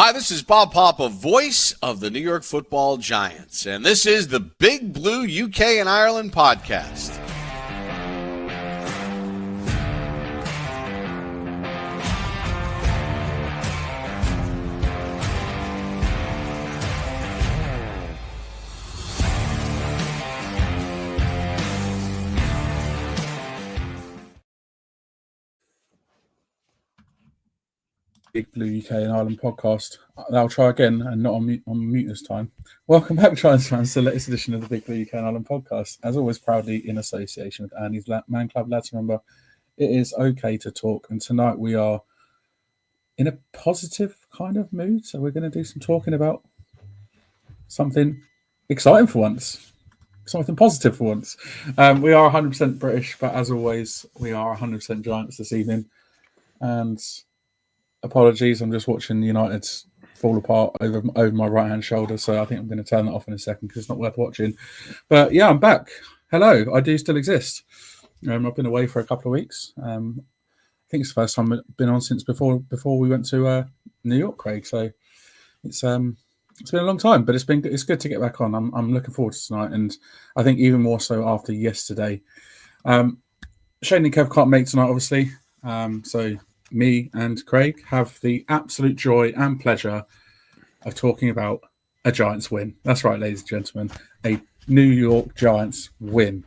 Hi, this is Bob Papa, voice of the New York Football Giants, and this is the Big Blue UK and Ireland podcast. Big Blue UK and Ireland podcast. I'll try again and not on mute this time. Welcome back, Giants fans, to the latest edition of the Big Blue UK and Ireland podcast. As always, proudly in association with Andy's Man Club. Lads, remember, it is okay to talk. And tonight we are in a positive kind of mood. So we're going to do some talking about something exciting for once. Something positive for once. We are 100% British, but as always, we are 100% Giants this evening. And apologies, I'm just watching United fall apart over my right-hand shoulder, so I think I'm going to turn that off in a second because it's not worth watching. But yeah, I'm back. Hello, I do still exist. I've been away for a couple of weeks. I think it's the first time I've been on since before we went to New York, Craig. So it's been a long time, but it's good to get back on. I'm looking forward to tonight, and I think even more so after yesterday. Shane and Kev can't make tonight, obviously. So me and Craig have the absolute joy and pleasure of talking about a Giants win. That's right, ladies and gentlemen, a New York Giants win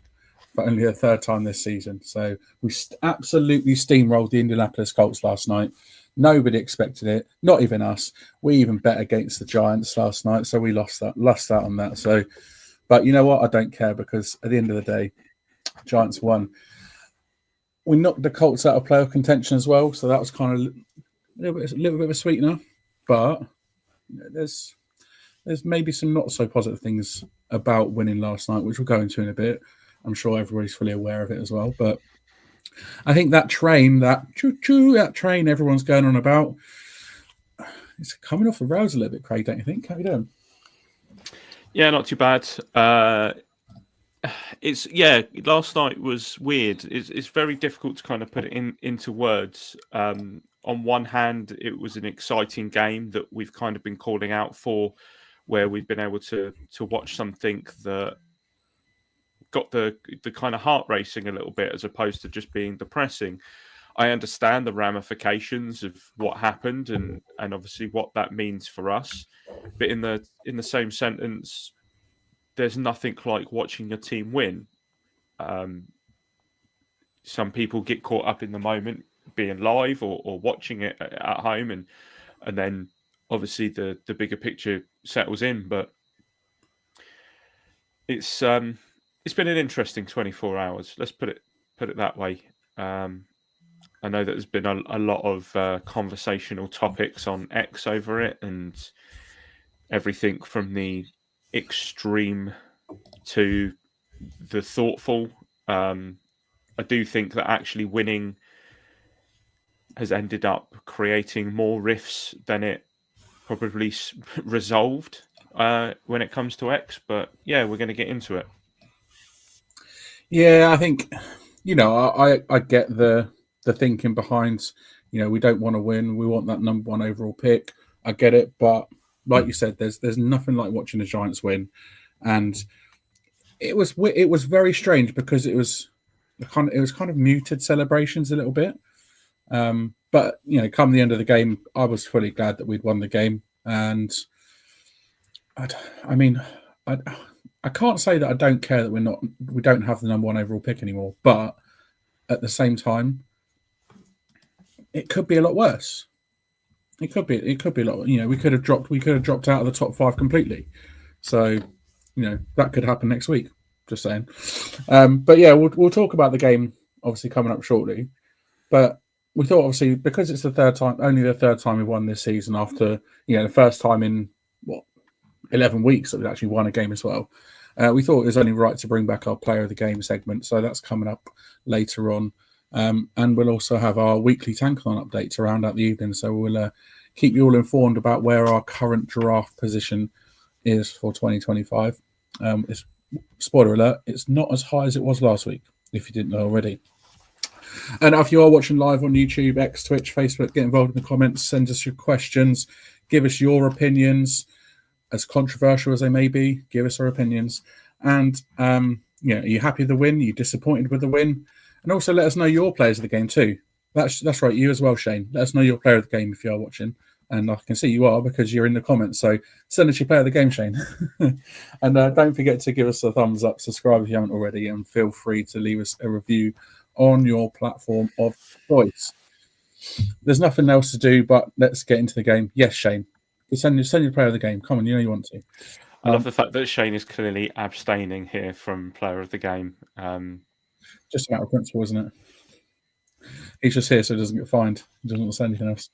for only the third time this season. So we absolutely steamrolled the Indianapolis Colts last night. Nobody expected it, not even us. We even bet against the Giants last night, so we lost out on that. So, but you know what? I don't care because at the end of the day, Giants won. We knocked the Colts out of playoff contention as well, so that was kind of a little bit of a sweetener. But there's maybe some not so positive things about winning last night, which we'll go into in a bit. I'm sure everybody's fully aware of it as well. But I think that train, that train everyone's going on about, it's coming off the rails a little bit, Craig, don't you think? How are you doing? Yeah, not too bad. Last night was weird. It's very difficult to kind of put it into words. On one hand, it was an exciting game that we've kind of been calling out for, where we've been able to watch something that got the kind of heart racing a little bit, as opposed to just being depressing. I understand the ramifications of what happened and obviously what that means for us, but in the same sentence, there's nothing like watching your team win. Some people get caught up in the moment, being live or watching it at home, and then obviously the bigger picture settles in. But it's been an interesting 24 hours. Let's put it that way. I know that there's been a lot of conversational topics on X over it, and everything from the extreme to the thoughtful. I do think that actually winning has ended up creating more rifts than it probably resolved when it comes to X. But yeah, we're going to get into it. Yeah, I think, I get the thinking behind, we don't want to win. We want that number one overall pick. I get it. But like you said, there's nothing like watching the Giants win. And it was very strange because it was kind of muted celebrations a little bit. But come the end of the game, I was fully glad that we'd won the game. And I can't say that I don't care that we don't have the number one overall pick anymore. But at the same time, it could be a lot worse. It could be a lot. We could have dropped out of the top 5 completely. So, that could happen next week. Just saying. But yeah, we'll talk about the game obviously coming up shortly. But we thought obviously because it's only the third time we've won this season after the first time in 11 weeks that we've actually won a game as well. We thought it was only right to bring back our player of the game segment. So that's coming up later on. And we'll also have our weekly tankathon update to round out the evening. So we'll keep you all informed about where our current draft position is for 2025. Spoiler alert, it's not as high as it was last week, if you didn't know already. And if you are watching live on YouTube, X, Twitch, Facebook, get involved in the comments, send us your questions, Give us your opinions, as controversial as they may be. Give us our opinions. And, are you happy with the win? Are you disappointed with the win? And also let us know your players of the game too. That's right, you as well, Shane. Let us know your player of the game if you are watching. And I can see you are because you're in the comments. So send us your player of the game, Shane. And don't forget to give us a thumbs up, subscribe if you haven't already, and feel free to leave us a review on your platform of choice. There's nothing else to do, but let's get into the game. Yes, Shane. Send your player of the game. Come on, you know you want to. I love the fact that Shane is clearly abstaining here from player of the game. Just a matter of principle, isn't it? He's just here so he doesn't get fined. He doesn't want to say anything else.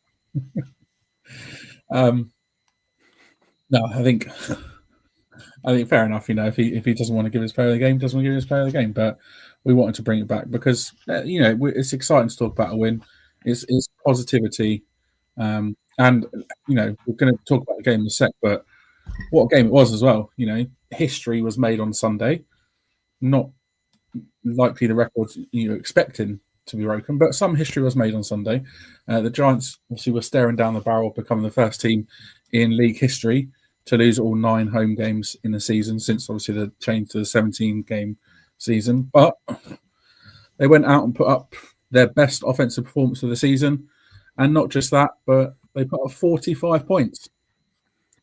No, I think fair enough. If he doesn't want to give his player of the game, doesn't want to give his player of the game. But we wanted to bring it back because it's exciting to talk about a win. It's positivity, and we're going to talk about the game in a sec. But what a game it was as well. History was made on Sunday. Not likely the records you're expecting to be broken, but some history was made on Sunday. The Giants obviously were staring down the barrel of becoming the first team in league history to lose all 9 home games in the season since obviously the change to the 17-game season. But they went out and put up their best offensive performance of the season. And not just that, but they put up 45 points,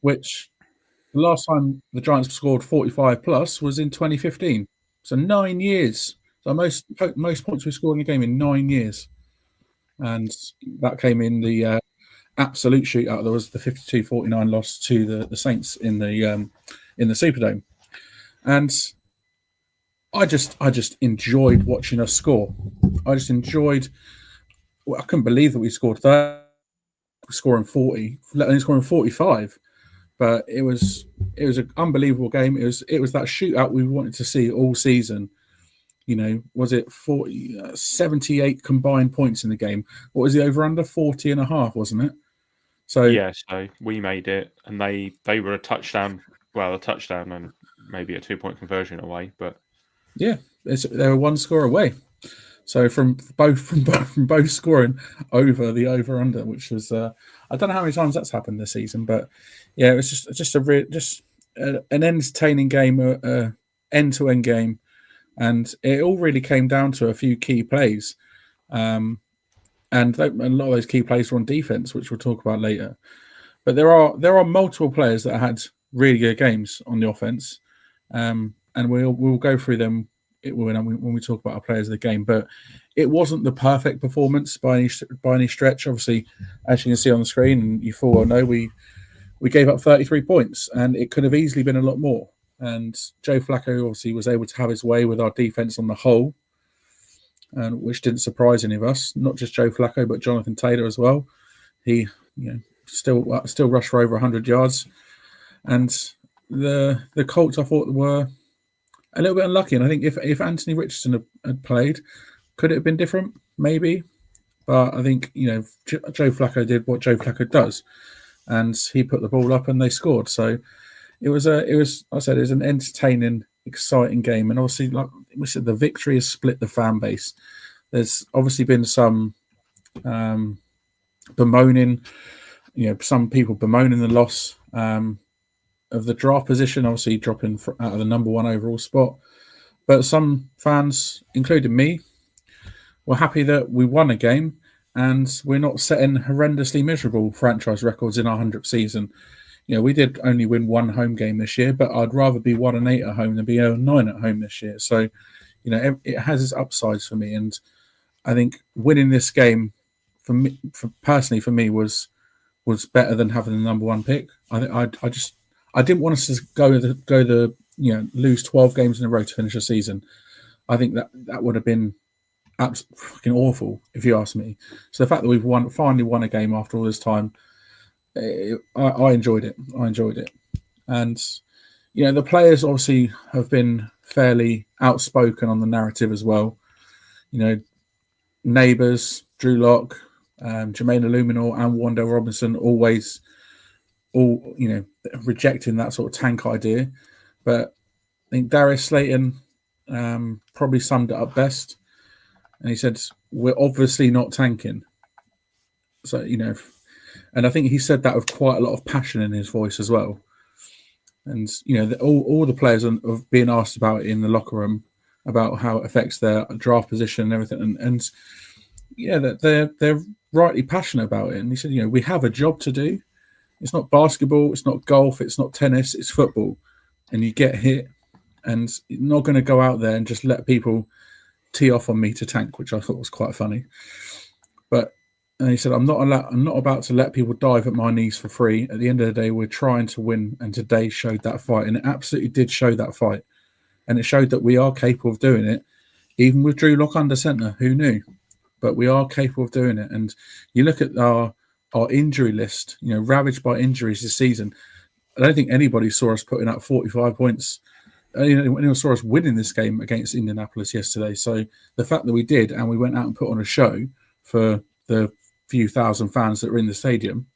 which the last time the Giants scored 45 plus was in 2015. So 9 years. So most points we scored in a game in 9 years. And that came in the absolute shootout. There was the 52-49 loss to the Saints in the Superdome. And I just enjoyed watching us score. I just enjoyed. I couldn't believe that we scored that, scoring 40, let alone scoring 45. But it was an unbelievable game. It was that shootout we wanted to see all season. Was it 78 combined points in the game? What was the over-under? 40.5, wasn't it? So we made it, and they were a touchdown and maybe a 2-point conversion away. But yeah, they were one score away. So from both scoring over the over-under, which was I don't know how many times that's happened this season, but yeah, it was just an entertaining game, end-to-end game. And it all really came down to a few key plays. And a lot of those key plays were on defense, which we'll talk about later. But there are multiple players that had really good games on the offense. And we'll go through them when we talk about our players of the game. But it wasn't the perfect performance by any stretch. Obviously, as you can see on the screen, and you full well know, we gave up 33 points, and it could have easily been a lot more. And Joe Flacco obviously was able to have his way with our defense on the whole, and which didn't surprise any of us. Not just Joe Flacco, but Jonathan Taylor as well. He, still rushed for over 100 yards. And the Colts, I thought, were a little bit unlucky. And I think if Anthony Richardson had played, could it have been different? Maybe. But I think Joe Flacco did what Joe Flacco does, and he put the ball up and they scored. So. It was an entertaining, exciting game, and obviously, like we said, the victory has split the fan base. There's obviously been some bemoaning, some people bemoaning the loss of the draft position, obviously dropping out of the number 1 overall spot. But some fans, including me, were happy that we won a game and we're not setting horrendously miserable franchise records in our 100th season. We did only win 1 home game this year, but I'd rather be 1-8 at home than be 0-9 at home this year. So, it has its upsides for me, and I think winning this game personally for me was better than having the number 1 pick. I didn't want us to lose 12 games in a row to finish the season. I think that would have been absolutely fucking awful if you ask me. So the fact that we've finally won a game after all this time. I enjoyed it. And the players obviously have been fairly outspoken on the narrative as well. Neighbours, Drew Lock, Jermaine Illuminor, and Wandale Robinson all rejecting that sort of tank idea. But I think Darius Slayton probably summed it up best, and he said, "We're obviously not tanking." So And I think he said that with quite a lot of passion in his voice as well. And all the players are being asked about it in the locker room, about how it affects their draft position and everything. And yeah, that they're rightly passionate about it. And he said, we have a job to do. It's not basketball, it's not golf, it's not tennis, it's football. And you get hit, and you're not going to go out there and just let people tee off on me to tank, which I thought was quite funny. And he said, I'm not about to let people dive at my knees for free. At the end of the day, we're trying to win, and today showed that fight. And it absolutely did show that fight. And it showed that we are capable of doing it, even with Drew Lock under centre. Who knew? But we are capable of doing it. And you look at our injury list, ravaged by injuries this season. I don't think anybody saw us putting up 45 points. Anyone saw us winning this game against Indianapolis yesterday. So the fact that we did, and we went out and put on a show for the few thousand fans that were in the stadium,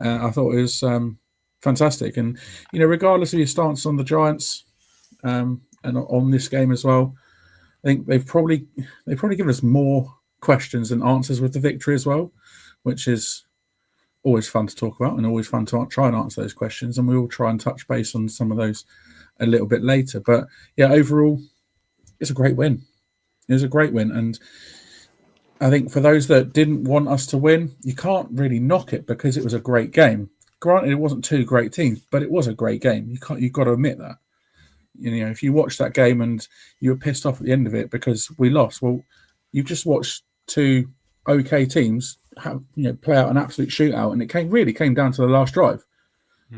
I thought it was fantastic. And regardless of your stance on the Giants and on this game as well, I think they've probably given us more questions than answers with the victory as well, which is always fun to talk about and always fun to try and answer those questions. And we will try and touch base on some of those a little bit later. But yeah, overall, it's a great win. It was a great win. And I think for those that didn't want us to win, you can't really knock it because it was a great game. Granted, it wasn't two great teams, but it was a great game. You've got to admit that. If you watched that game and you were pissed off at the end of it because we lost, well, you've just watched two okay teams play out an absolute shootout, and it really came down to the last drive.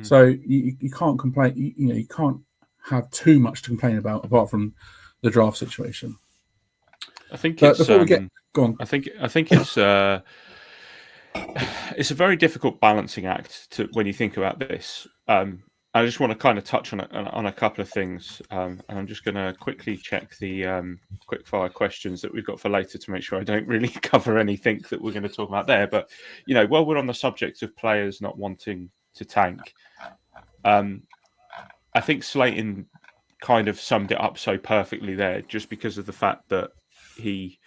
So you can't complain. You can't have too much to complain about apart from the draft situation. I think but before we get go on, I think it's a very difficult balancing act when you think about this. I just want to kind of touch on a couple of things, and I'm just going to quickly check the quickfire questions that we've got for later to make sure I don't really cover anything that we're going to talk about there. But while we're on the subject of players not wanting to tank, I think Slayton kind of summed it up so perfectly there, just because of the fact that he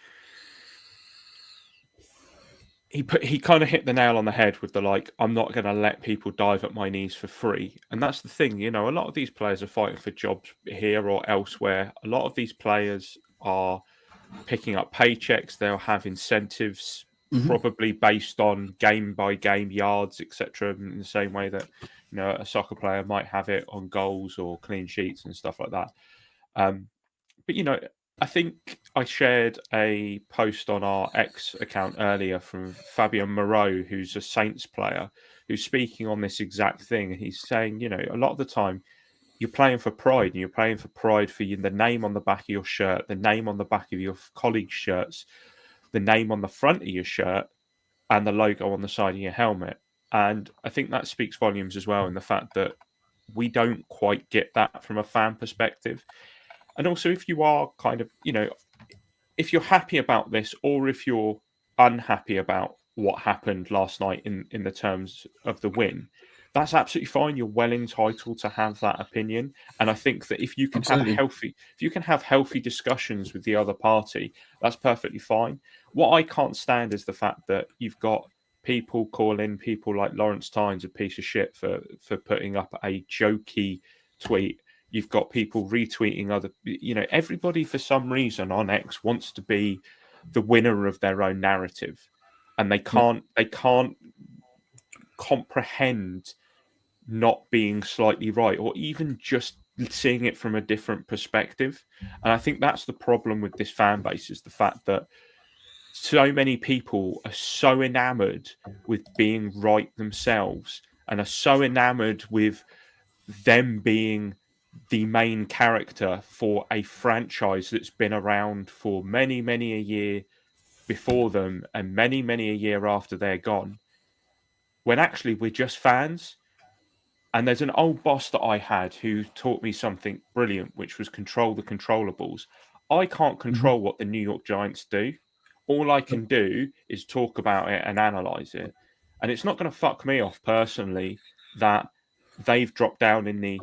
kind of hit the nail on the head with the I'm not going to let people dive at my knees for free. And that's the thing, a lot of these players are fighting for jobs here or elsewhere. A lot of these players are picking up paychecks. They'll have incentives, probably based on game by game yards, etc. In the same way that a soccer player might have it on goals or clean sheets and stuff like that. But I think I shared a post on our X account earlier from Fabio Moreau, who's a Saints player, who's speaking on this exact thing. He's saying, a lot of the time you're playing for pride, and you're playing for pride for the name on the back of your shirt, the name on the back of your colleagues' shirts, the name on the front of your shirt, and the logo on the side of your helmet. And I think that speaks volumes as well in the fact that we don't quite get that from a fan perspective. And also, if you are kind of, if you're happy about this, or if you're unhappy about what happened last night in the terms of the win, that's absolutely fine. You're well entitled to have that opinion. And I think that if you can have healthy discussions with the other party, that's perfectly fine. What I can't stand is the fact that you've got people calling people like Lawrence Tynes a piece of shit for putting up a jokey tweet. You've got people retweeting other, everybody for some reason on X wants to be the winner of their own narrative, and they can't comprehend not being slightly right, or even just seeing it from a different perspective. And I think that's the problem with this fan base, is the fact that so many people are so enamored with being right themselves, and are so enamored with them being the main character for a franchise that's been around for many, many a year before them, and many, many a year after they're gone, when actually we're just fans. And there's an old boss that I had who taught me something brilliant, which was control the controllables. I can't control what the New York Giants do. All I can do is talk about it and analyze it. And it's not going to fuck me off personally that they've dropped down in the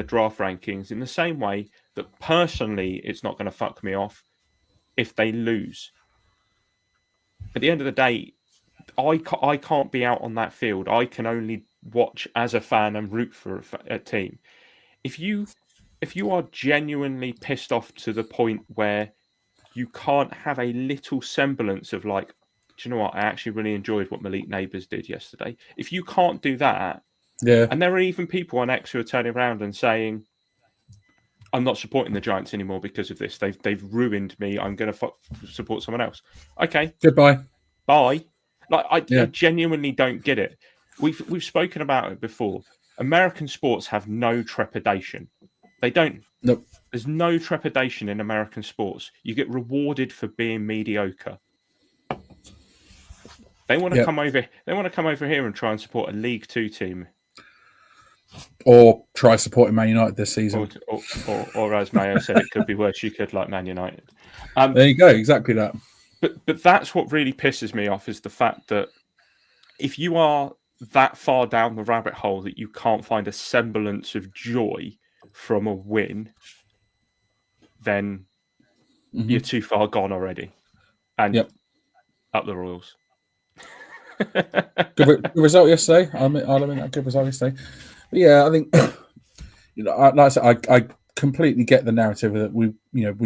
draft rankings, in the same way that personally it's not going to fuck me off if they lose. At the end of the day, I can't be out on that field. I can only watch as a fan and root for a team. If you are genuinely pissed off to the point where you can't have a little semblance of like, do you know what? I actually really enjoyed what Malik Neighbours did yesterday. If you can't do that, and there are even people on X who are turning around and saying, I'm not supporting the Giants anymore because of this. They've ruined me. I'm going to support someone else. Okay. Goodbye. Bye. Like I genuinely don't get it. We've spoken about it before. American sports have no trepidation. They don't. Nope. There's no trepidation in American sports. You get rewarded for being mediocre. They want to come over. They want to come over here and try and support a League Two team, or try supporting Man United this season, or as Mayo said, it could be worse. You could like Man United. There you go. Exactly that. But that's what really pisses me off is the fact that if you are that far down the rabbit hole that you can't find a semblance of joy from a win, then you're too far gone already. And up the Royals. Good result yesterday. I'll admit that good result yesterday. But yeah, I think like I said, I completely get the narrative that we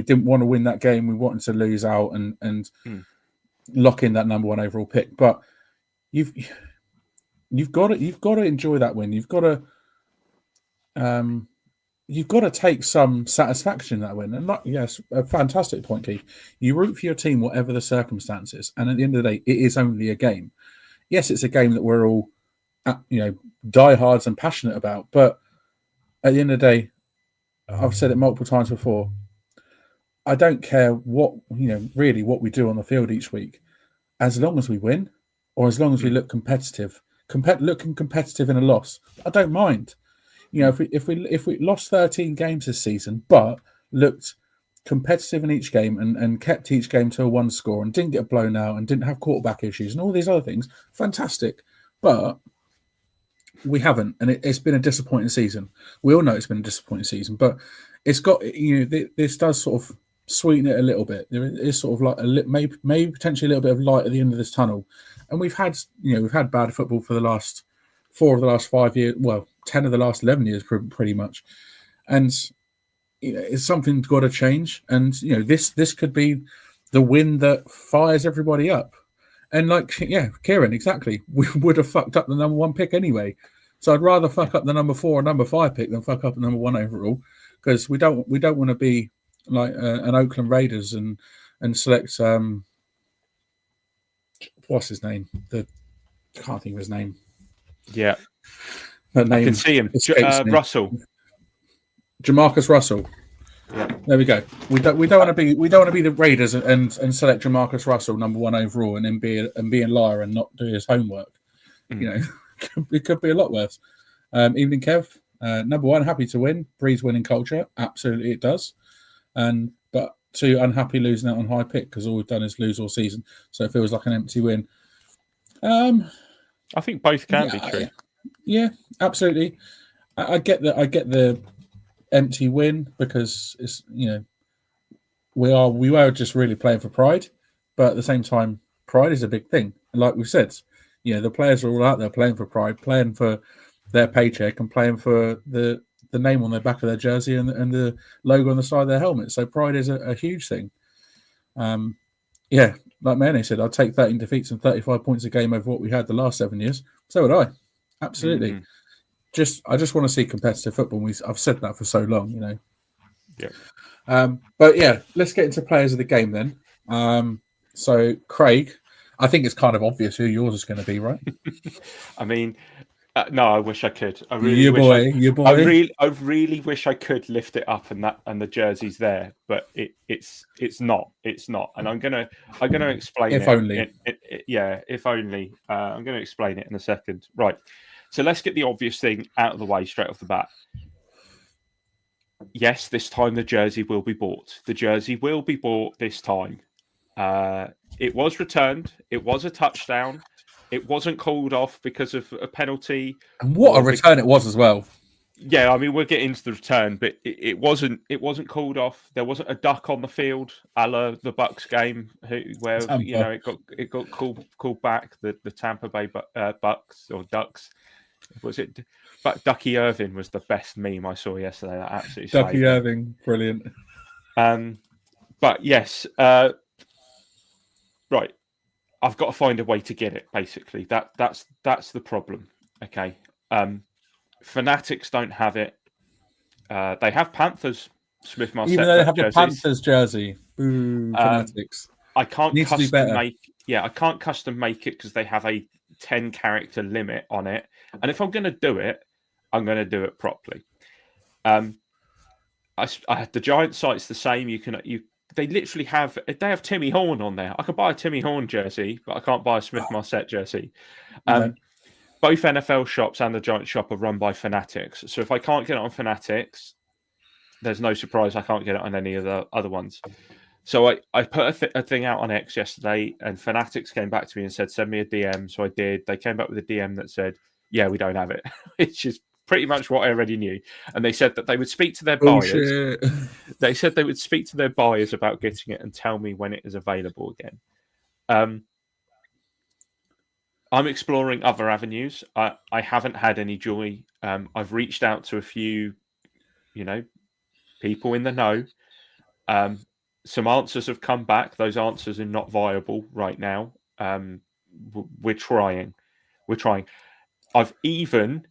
didn't want to win that game. We wanted to lose out and lock in that number one overall pick. But you've got to enjoy that win. You've got to take some satisfaction in that win. And yes, a fantastic point, Keith. You root for your team whatever the circumstances, and at the end of the day, it is only a game. Yes, it's a game that we're all diehards and passionate about, but at the end of the day, I've said it multiple times before, I don't care what really what we do on the field each week, as long as we win or as long as we look competitive. Looking competitive in a loss, I don't mind. If we lost 13 games this season, but looked competitive in each game and kept each game to a one score and didn't get blown out and didn't have quarterback issues and all these other things, fantastic. But we haven't, and it's been a disappointing season. We all know it's been a disappointing season, but it's got this does sort of sweeten it a little bit. There is sort of like maybe potentially a little bit of light at the end of this tunnel. And we've had bad football for the last 4 of the last 5 years. Well, 10 of the last 11 years, pretty much. And it's something got to change. And this could be the win that fires everybody up. And Kieran, exactly. We would have fucked up the number one pick anyway. So I'd rather fuck up the number 4 or number 5 pick than fuck up the number 1 overall, because we don't want to be like an Oakland Raiders and select what's his name? I can't think of his name. Yeah, that name I can see him. Russell, Jamarcus Russell. Yeah. There we go. We don't want to be the Raiders and select Jamarcus Russell number 1 overall and then be a liar and not do his homework. It could be a lot worse. Evening, Kev. Number 1, happy to win. Breeds winning culture. Absolutely, it does. But 2, unhappy losing out on high pick because all we've done is lose all season. So it feels like an empty win. I think both can be true. Yeah, absolutely. I get the empty win because it's we were just really playing for pride, but at the same time, pride is a big thing. And like we've said, the players are all out there playing for pride, playing for their paycheck, and playing for the name on the back of their jersey and the logo on the side of their helmet. So pride is a huge thing. Like Manny said, I'd take 13 defeats and 35 points a game over what we had the last 7 years. So would I. Absolutely. I just want to see competitive football. I've said that for so long, Yeah. But yeah, let's get into players of the game then. So Craig, I think it's kind of obvious who yours is going to be, right? I mean, no, I wish I could. I really your wish boy. I really wish I could lift it up and the jersey's there, but it's not. It's not. And I'm gonna explain if only. If only. I'm gonna explain it in a second. Right. So let's get the obvious thing out of the way straight off the bat. Yes, this time the jersey will be bought. The jersey will be bought this time. It was returned. It was a touchdown. It wasn't called off because of a penalty. And what a return it was as well. Yeah, I mean, we'll get into the return, but it wasn't called off. There wasn't a duck on the field, a la the Bucks game, where Tampa. it got called back. The Tampa Bay Bucks or Ducks, was it? But Ducky Irving was the best meme I saw yesterday. That absolutely Ducky slayed me. Irving, brilliant. But yes, right. I've got to find a way to get it. Basically, that's the problem. Okay. Fanatics don't have it. They have Panthers Smith Marset Even though they have jerseys. the Panthers jersey. Boo, Fanatics. I can't Needs to be custom better. make. Yeah, I can't custom make it because they have a 10 character limit on it. And if I'm going to do it, I'm going to do it properly. The Giant site's the same. They literally have Timmy Horn on there. I could buy a Timmy Horn jersey, but I can't buy a Smith Marset jersey. No. Both NFL shops and the Giant shop are run by Fanatics. So if I can't get it on Fanatics, there's no surprise I can't get it on any of the other ones. So I put a thing out on X yesterday, and Fanatics came back to me and said, send me a DM. So I did. They came back with a DM that said, yeah, we don't have it. Which is pretty much what I already knew. And they said that they would speak to their buyers. They said they would speak to their buyers about getting it and tell me when it is available again. I'm exploring other avenues. I haven't had any joy. I've reached out to a few, people in the know. Some answers have come back. Those answers are not viable right now. We're trying. I've even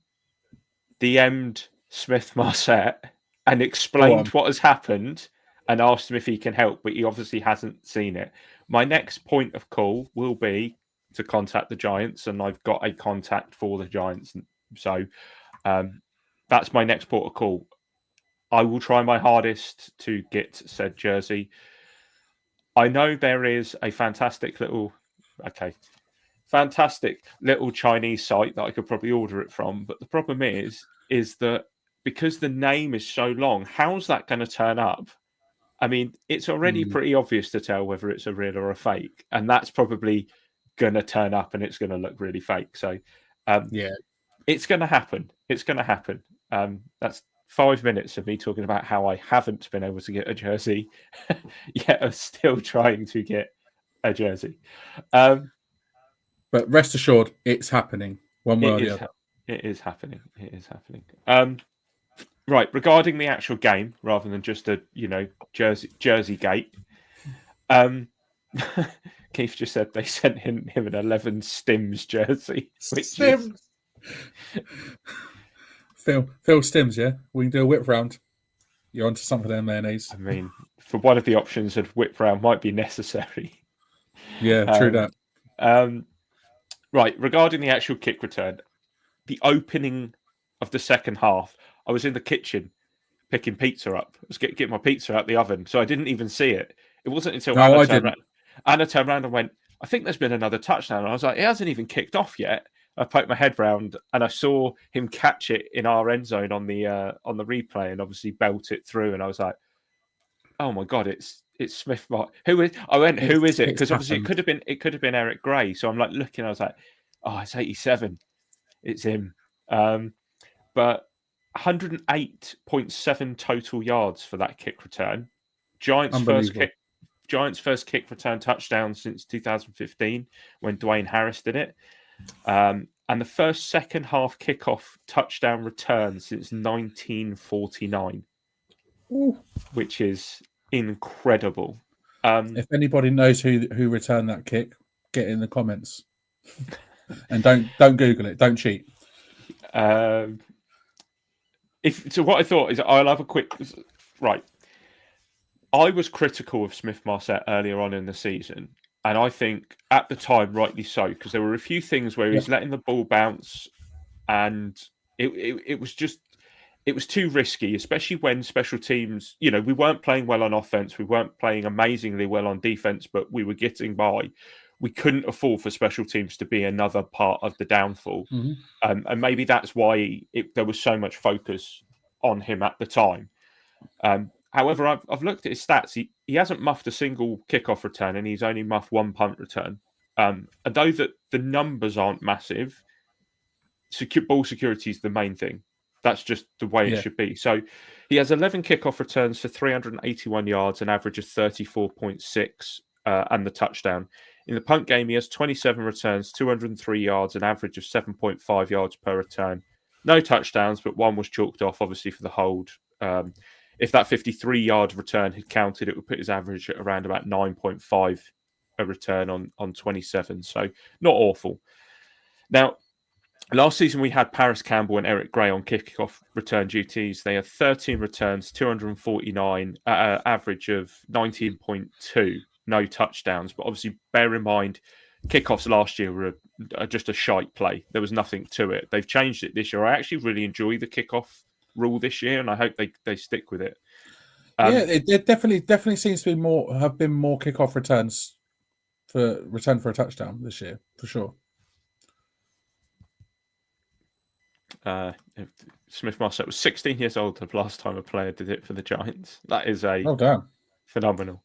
DM'd Smith Marset and explained what has happened and asked him if he can help, but he obviously hasn't seen it. My next point of call will be to contact the Giants, and I've got a contact for the Giants. So that's my next port of call. I will try my hardest to get said jersey. I know there is a fantastic little Chinese site that I could probably order it from, but the problem is that because the name is so long, how's that going to turn up? I mean, it's already pretty obvious to tell whether it's a real or a fake, and that's probably going to turn up and it's going to look really fake. So, it's going to happen. It's going to happen. That's 5 minutes of me talking about how I haven't been able to get a jersey, yet I'm still trying to get a jersey. But rest assured, it's happening one way or the other. It is happening. Right, regarding the actual game, rather than just a jersey gate. Keith just said they sent him an 11 Stims jersey. Stims. Phil Stims, yeah? We can do a whip round. You're onto something there, mayonnaise. I mean, for one of the options, a whip round might be necessary. Yeah, true that. Right, regarding the actual kick return, the opening of the second half, I was in the kitchen picking pizza up. I was getting my pizza out the oven, so I didn't even see it. It wasn't until Anna turned around and went, I think there's been another touchdown. And I was like, it hasn't even kicked off yet. I poked my head round and I saw him catch it in our end zone on the replay and obviously belt it through. And I was like, oh my God, it's Smith. Who is it? Because obviously it could have been Eric Gray. So I'm like looking, I was like, oh, it's 87. It's him. But 108.7 total yards for that kick return. Giants' first kick return touchdown since 2015 when Dwayne Harris did it. And the first second half kickoff touchdown return since 1949, which is incredible. If anybody knows who returned that kick, get in the comments. And don't Google it. Don't cheat. So what I thought is I'll have a quick right. I was critical of Smith Marset earlier on in the season, and I think at the time, rightly so, because there were a few things where he's letting the ball bounce, and it was too risky, especially when special teams, we weren't playing well on offense, we weren't playing amazingly well on defense, but we were getting by. We couldn't afford for special teams to be another part of the downfall. Mm-hmm. And maybe that's why there was so much focus on him at the time. However, I've looked at his stats. He hasn't muffed a single kickoff return, and he's only muffed one punt return. And though the numbers aren't massive, ball security is the main thing. That's just the way it should be. So he has 11 kickoff returns for 381 yards, an average of 34.6, and the touchdown. In the punt game, he has 27 returns, 203 yards, an average of 7.5 yards per return. No touchdowns, but one was chalked off, obviously, for the hold. If that 53-yard return had counted, it would put his average at around about 9.5 a return on 27. So not awful. Now, last season, we had Paris Campbell and Eric Gray on kickoff return duties. They had 13 returns, 249, average of 19.2, no touchdowns. But obviously, bear in mind, kickoffs last year were just a shite play. There was nothing to it. They've changed it this year. I actually really enjoy the kickoff rule this year, and I hope they stick with it. It definitely seems to be have been more kickoff returns for a touchdown this year, for sure. Smith-Marset was 16 years old the last time a player did it for the Giants. That is phenomenal.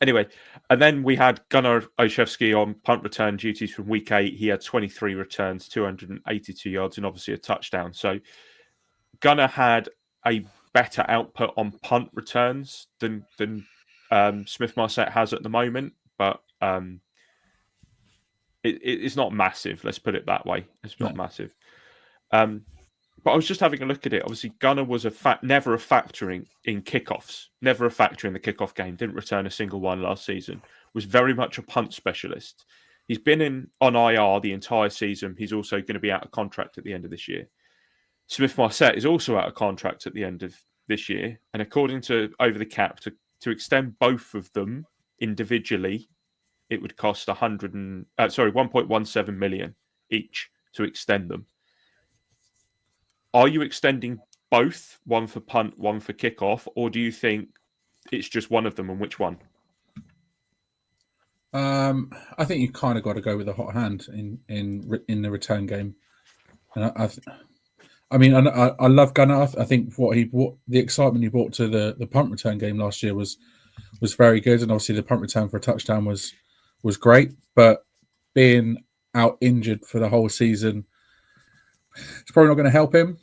Anyway, and then we had Gunnar Olszewski on punt return duties from week 8. He had 23 returns, 282 yards, and obviously a touchdown. So Gunnar had a better output on punt returns than Smith-Marset has at the moment, but it's not massive. Let's put it that way. It's not massive. But I was just having a look at it. Obviously, Gunnar was never a factor in kickoffs, never a factor in the kickoff game. Didn't return a single one last season. Was very much a punt specialist. He's been on IR the entire season. He's also going to be out of contract at the end of this year. Smith-Marset is also out of contract at the end of this year. And according to Over the Cap, to extend both of them individually, it would cost 1.17 million each to extend them. Are you extending both, one for punt, one for kickoff, or do you think it's just one of them, and which one? I think you kind of got to go with a hot hand in the return game, and I love Gunnar. I think the excitement he brought to the punt return game last year was very good, and obviously the punt return for a touchdown was great. But being out injured for the whole season, it's probably not going to help him.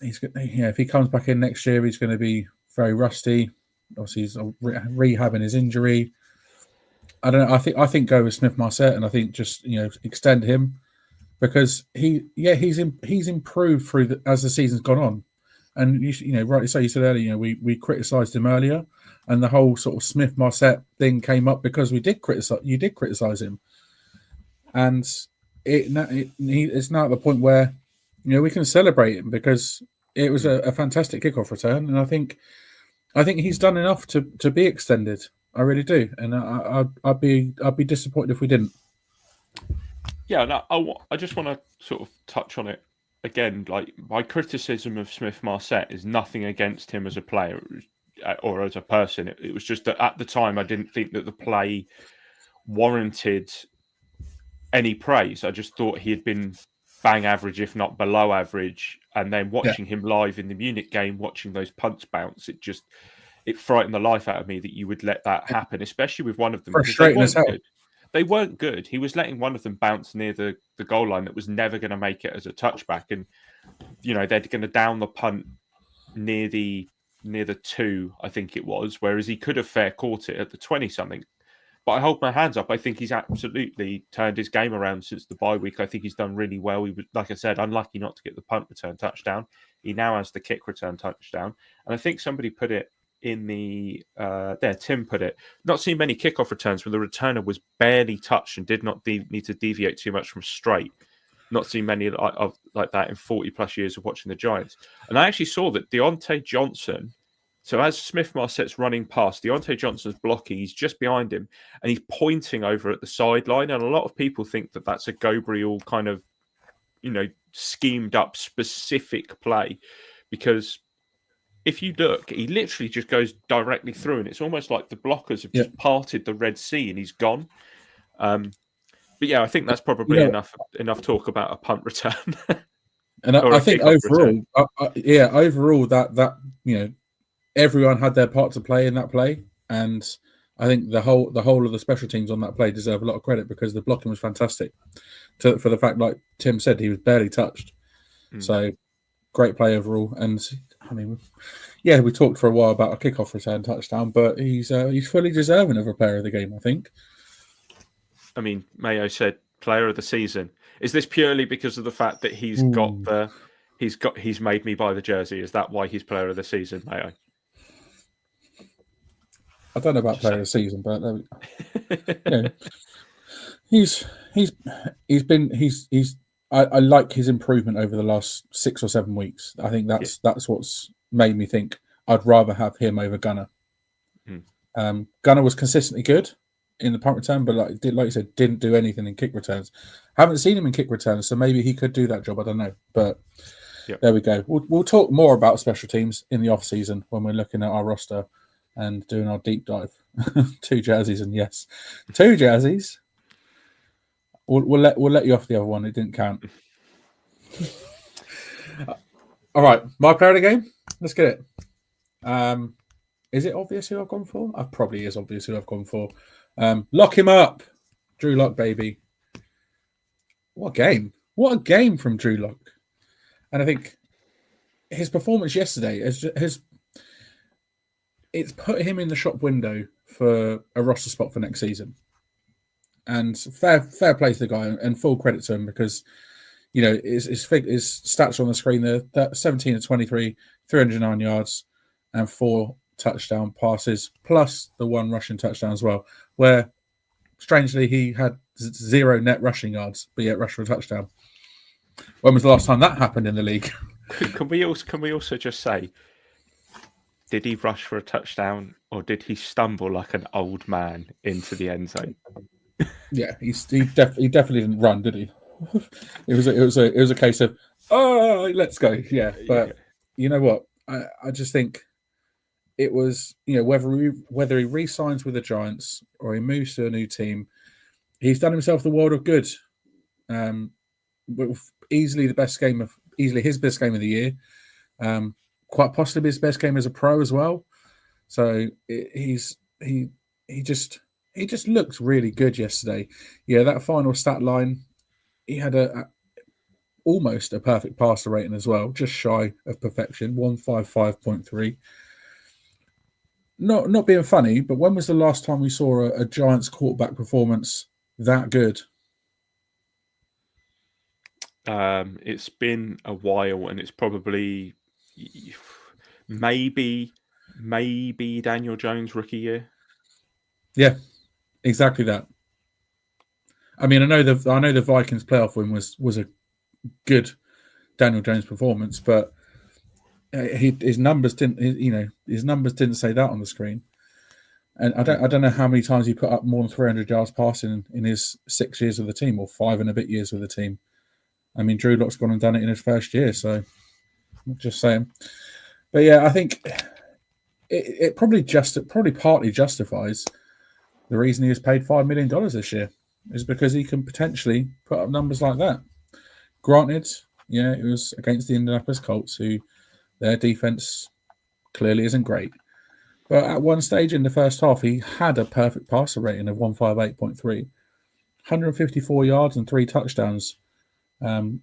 If he comes back in next year, he's going to be very rusty. Obviously, he's rehabbing his injury. I don't know. I think go with Smith-Marset, and I think just extend him because he's improved as the season's gone on. And rightly so, you said earlier, we criticised him earlier, and the whole sort of Smith-Marset thing came up because you did criticise him, and it's now at the point where we can celebrate him because it was a fantastic kickoff return, and I think he's done enough to be extended. I really do, and I'd be disappointed if we didn't. Yeah, no, I just want to sort of touch on it again. Like, my criticism of Smith-Marset is nothing against him as a player or as a person. It was just that at the time I didn't think that the play warranted any praise. I just thought he had been bang average, if not below average. And then watching him live in the Munich game, watching those punts bounce, it frightened the life out of me that you would let that happen, especially with one of them. Frustrating as hell. They weren't good. He was letting one of them bounce near the goal line that was never going to make it as a touchback. And, they're going to down the punt near the 2, I think it was, whereas he could have fair caught it at the 20-something. But I hold my hands up. I think he's absolutely turned his game around since the bye week. I think he's done really well. He was, like I said, unlucky not to get the punt return touchdown. He now has the kick return touchdown. And I think somebody put it in the Tim put it. Not seen many kickoff returns where the returner was barely touched and did not need to deviate too much from straight. Not seen many like that in 40 plus years of watching the Giants. And I actually saw that Deontay Johnson. So as Smith-Marset's running past, Deontay Johnson's blocking, he's just behind him, and he's pointing over at the sideline. And a lot of people think that that's a Gabriel kind of, schemed up specific play, because if you look, he literally just goes directly through, and it's almost like the blockers have just parted the Red Sea and he's gone. But yeah, I think that's probably enough talk about a punt return. And I think overall, overall that everyone had their part to play in that play, and I think the whole of the special teams on that play deserve a lot of credit because the blocking was fantastic. For the fact, like Tim said, he was barely touched. So great play overall. And I mean, yeah, we talked for a while about a kickoff return touchdown, but he's fully deserving of a player of the game, I think. I mean, Mayo said player of the season. Is this purely because of the fact that he's made me buy the jersey? Is that why he's player of the season, Mayo? I don't know about player of the season, but yeah, he's I like his improvement over the last 6 or 7 weeks. I think that's what's made me think I'd rather have him over Gunner. Gunner was consistently good in the punt return, but like you said, didn't do anything in kick returns. Haven't seen him in kick returns, so maybe he could do that job. I don't know, but there we go. We'll talk more about special teams in the off season when we're looking at our roster and doing our deep dive. 2 jerseys, and yes, 2 jerseys. We'll let you off the other one. It didn't count. All right, my player of the game. Let's get it. Is it obvious who I've gone for? Probably is obvious who I've gone for. Lock him up, Drew Lock, baby. What a game! What a game from Drew Lock. And I think his performance yesterday has it's put him in the shop window for a roster spot for next season. And fair play to the guy, and full credit to him, because his stats are on the screen there: 17 of 23, 309 yards, and 4 touchdown passes, plus the 1 rushing touchdown as well. Where strangely he had 0 net rushing yards, but yet rushed for a touchdown. When was the last time that happened in the league? Can we also just say, did he rush for a touchdown, or did he stumble like an old man into the end zone? Yeah, he definitely didn't run, did he? It was a case of, oh, let's go. Yeah, but you know what? I just think it was, whether he re-signs with the Giants or he moves to a new team, he's done himself the world of good. Easily his best game of the year. Quite possibly his best game as a pro as well. So he just looked really good yesterday. Yeah, that final stat line, he had almost a perfect passer rating as well, just shy of perfection, 155.3. Not being funny, but when was the last time we saw a Giants quarterback performance that good? It's been a while, and it's probably maybe Daniel Jones rookie year. Yeah, exactly that. I mean, I know the Vikings playoff win was a good Daniel Jones performance, but his numbers didn't say that on the screen. And I don't know how many times he put up more than 300 yards passing in his 6 years with the team, or 5 and a bit years with the team. I mean, Drew Lock's gone and done it in his first year, so I'm just saying. But yeah, I think it probably partly justifies the reason he was paid $5 million this year, is because he can potentially put up numbers like that. Granted, yeah, it was against the Indianapolis Colts, who their defense clearly isn't great. But at one stage in the first half, he had a perfect passer rating of 158.3, 154 yards and 3 touchdowns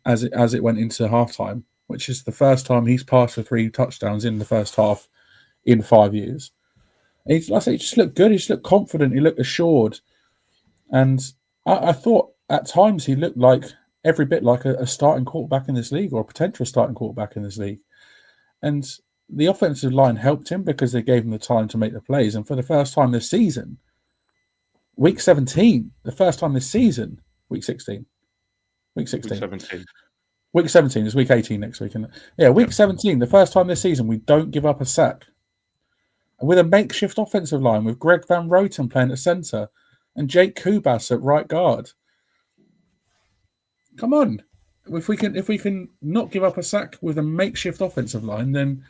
as it went into halftime, which is the first time he's passed for 3 touchdowns in the first half in 5 years. And he just looked good. He just looked confident. He looked assured. And I thought at times he looked like every bit like a starting quarterback in this league, or a potential starting quarterback in this league. And the offensive line helped him because they gave him the time to make the plays. And for the first time this season, week 17, the first time this season, week 16. Week 17. Week 17 is week 18 next week. Isn't it? Yeah, week 17, the first time this season, we don't give up a sack. And with a makeshift offensive line, with Greg Van Roten playing at centre and Jake Kubas at right guard. Come on. If we can not give up a sack with a makeshift offensive line, then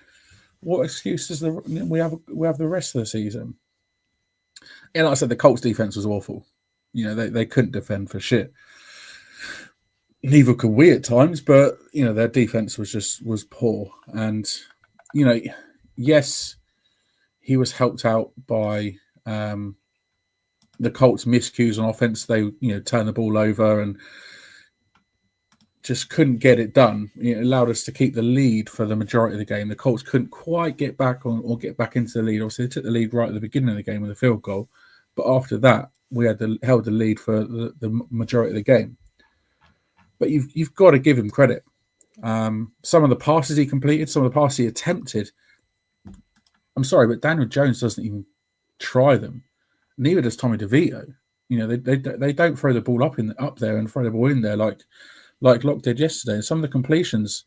what excuses we have the rest of the season? And like I said, the Colts defense was awful. They couldn't defend for shit. Neither could we at times, but their defense was poor. And yes, he was helped out by the Colts' miscues on offense. They turn the ball over and just couldn't get it done. It allowed us to keep the lead for the majority of the game. The Colts couldn't quite get back on or get back into the lead. Obviously, they took the lead right at the beginning of the game with a field goal, but after that, we had held the lead for the majority of the game. But you've got to give him credit. Some of the passes he completed, some of the passes he attempted. I'm sorry, but Daniel Jones doesn't even try them. Neither does Tommy DeVito. They don't throw the ball up there and throw the ball in there like Locke did yesterday. And some of the completions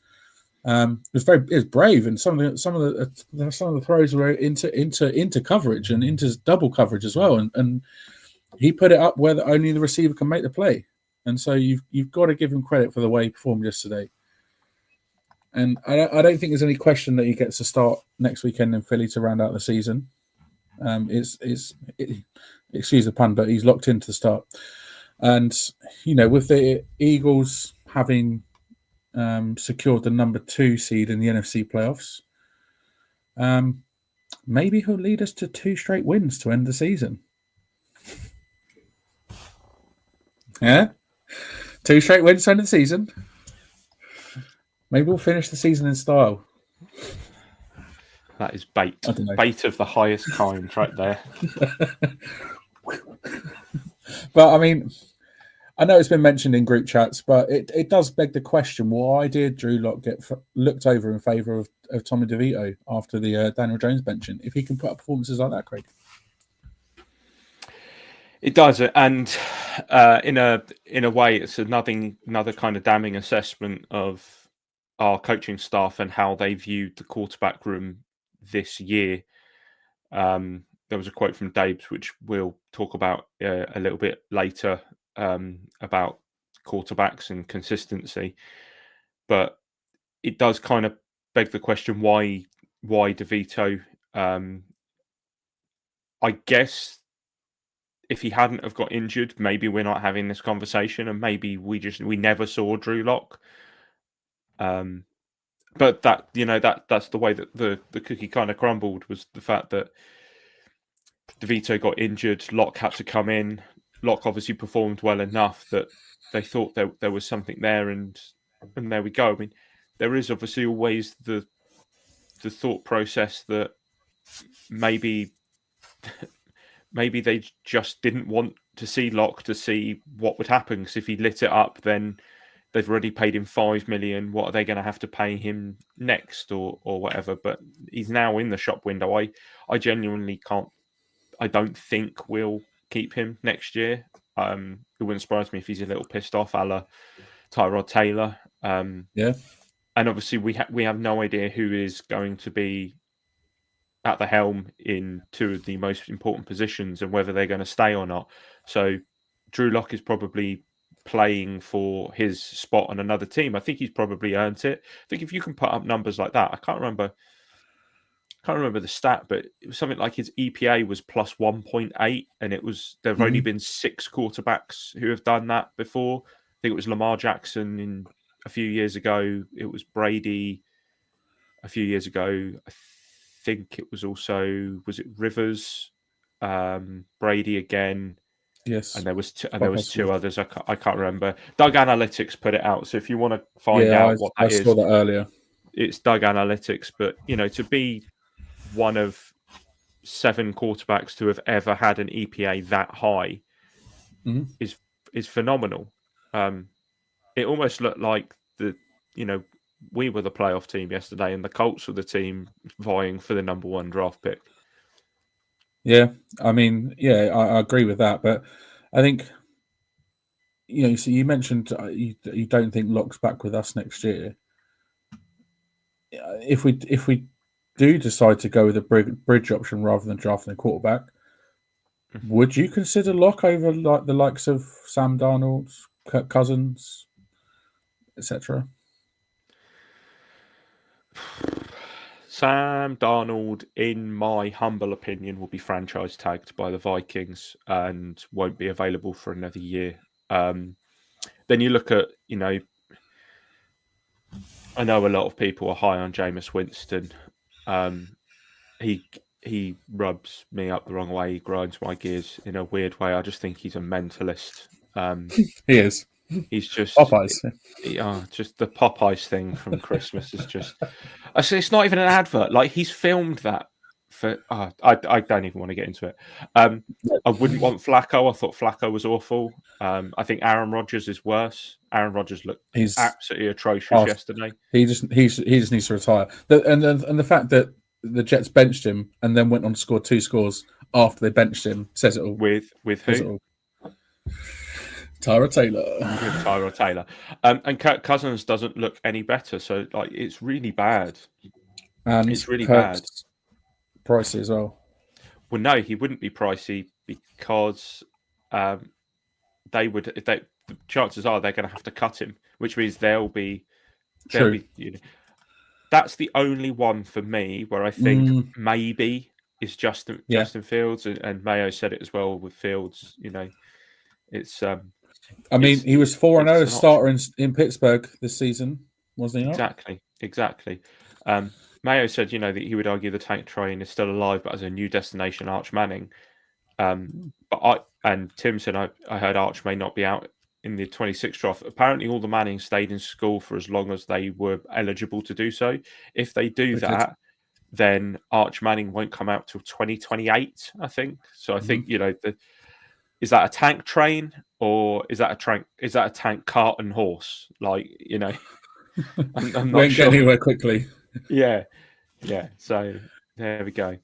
was brave, and some of the throws were into coverage and into double coverage as well. And he put it up where only the receiver can make the play. And so you've got to give him credit for the way he performed yesterday. And I don't think there's any question that he gets to start next weekend in Philly to round out the season. Excuse the pun, but he's locked in to start. And, with the Eagles having secured the number 2 seed in the NFC playoffs, maybe he'll lead us to 2 straight wins to end the season. Yeah? 2 straight wins to end the season. Maybe we'll finish the season in style. That is bait. Bait of the highest kind right there. But, I mean, I know it's been mentioned in group chats, but it does beg the question, why did Drew Lock get looked over in favour of Tommy DeVito after the Daniel Jones benching? If he can put up performances like that, Craig. It does, and in a way, it's another kind of damning assessment of our coaching staff and how they viewed the quarterback room this year. There was a quote from Dabes, which we'll talk about a little bit later, about quarterbacks and consistency. But it does kind of beg the question, why DeVito? I guess if he hadn't have got injured, maybe we're not having this conversation, and maybe we never saw Drew Lock. But that's the way that the cookie kind of crumbled, was the fact that DeVito got injured, Lock had to come in. Lock obviously performed well enough that they thought there was something there, and there we go. I mean, there is obviously always the thought process that maybe they just didn't want to see Lock to see what would happen, because if he lit it up, then they've already paid him $5 million. What are they going to have to pay him next, or whatever? But he's now in the shop window. I genuinely can't. I don't think we'll keep him next year. It wouldn't surprise me if he's a little pissed off, a la Tyrod Taylor. Yeah. And obviously we have no idea who is going to be at the helm in 2 of the most important positions and whether they're going to stay or not. So Drew Lock is probably playing for his spot on another team. I think he's probably earned it. I think if you can put up numbers like that, I can't remember the stat, but it was something like his EPA was plus 1.8, and there have only been 6 quarterbacks who have done that before. I think it was Lamar Jackson a few years ago. It was Brady a few years ago. I think it was also, was it Rivers, Brady again? Yes. And there was 2 others. I can't remember. Doug Analytics put it out. So if you want to find out what that is, I saw that earlier. It's Doug Analytics. But, to be one of 7 quarterbacks to have ever had an EPA that high is phenomenal. It almost looked like we were the playoff team yesterday, and the Colts were the team vying for the number 1 draft pick. Yeah, I mean, I agree with that, but I think so you mentioned you don't think Lock's back with us next year. If we do decide to go with a bridge option rather than drafting a quarterback, would you consider Lock over like the likes of Sam Darnold, Kirk Cousins, etc.? Sam Darnold, in my humble opinion, will be franchise tagged by the Vikings and won't be available for another year. Then you look at, I know a lot of people are high on Jameis Winston. He rubs me up the wrong way. He grinds my gears in a weird way. I just think he's a mentalist. He is. He's just Popeyes. just the Popeyes thing from Christmas is just. I say it's not even an advert. Like he's filmed that for. I don't even want to get into it. I wouldn't want Flacco. I thought Flacco was awful. I think Aaron Rodgers is worse. Aaron Rodgers looked absolutely atrocious yesterday. He just needs to retire. And the fact that the Jets benched him and then went on to score 2 scores after they benched him says it all. With who? Tyrod Taylor. With Tyrod Taylor. And Kirk Cousins doesn't look any better. So like it's really bad. And it's really Kirk's bad. Pricey as well. Well, no, he wouldn't be pricey because the chances are they're going to have to cut him, which means they'll be. That's the only one for me where I think maybe is Justin Fields, and Mayo said it as well with Fields. It's. I mean, he was 4-0 starter in Pittsburgh this season, wasn't he not? Exactly. Mayo said, that he would argue the tank train is still alive, but as a new destination, Arch Manning. And Tim said, I heard Arch may not be out in the 26th draft. Apparently, all the Mannings stayed in school for as long as they were eligible to do so. If they do that, then Arch Manning won't come out till 2028, I think. So I think, is that a tank train or is that a tank cart and horse? Like, I'm not sure. Get anywhere quickly. Yeah. So there we go.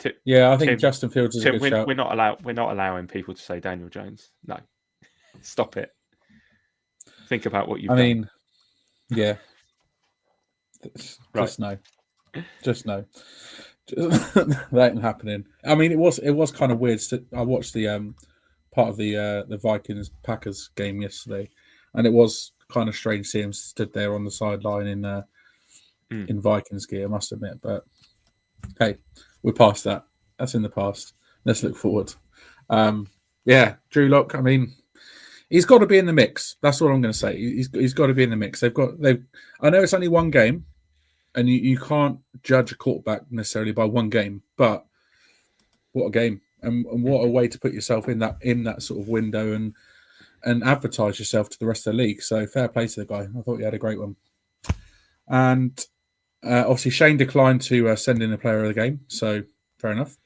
I think Justin Fields is a good shout. We're not allowing people to say Daniel Jones. No, stop it. Think about what you've done. I mean, yeah. Just no. That ain't happening. I mean, it was kind of weird. I watched the part of the Vikings Packers game yesterday, and it was kind of strange seeing him stood there on the sideline in Vikings gear, I must admit. But hey, we're past that. That's in the past. Let's look forward. Drew Lock. I mean, he's got to be in the mix. That's what I'm going to say. He's got to be in the mix. I know it's only one game, and you can't judge a quarterback necessarily by one game. But what a game, and what a way to put yourself in that sort of window and advertise yourself to the rest of the league. So fair play to the guy. I thought he had a great one. And obviously Shane declined to send in a player of the game. So fair enough.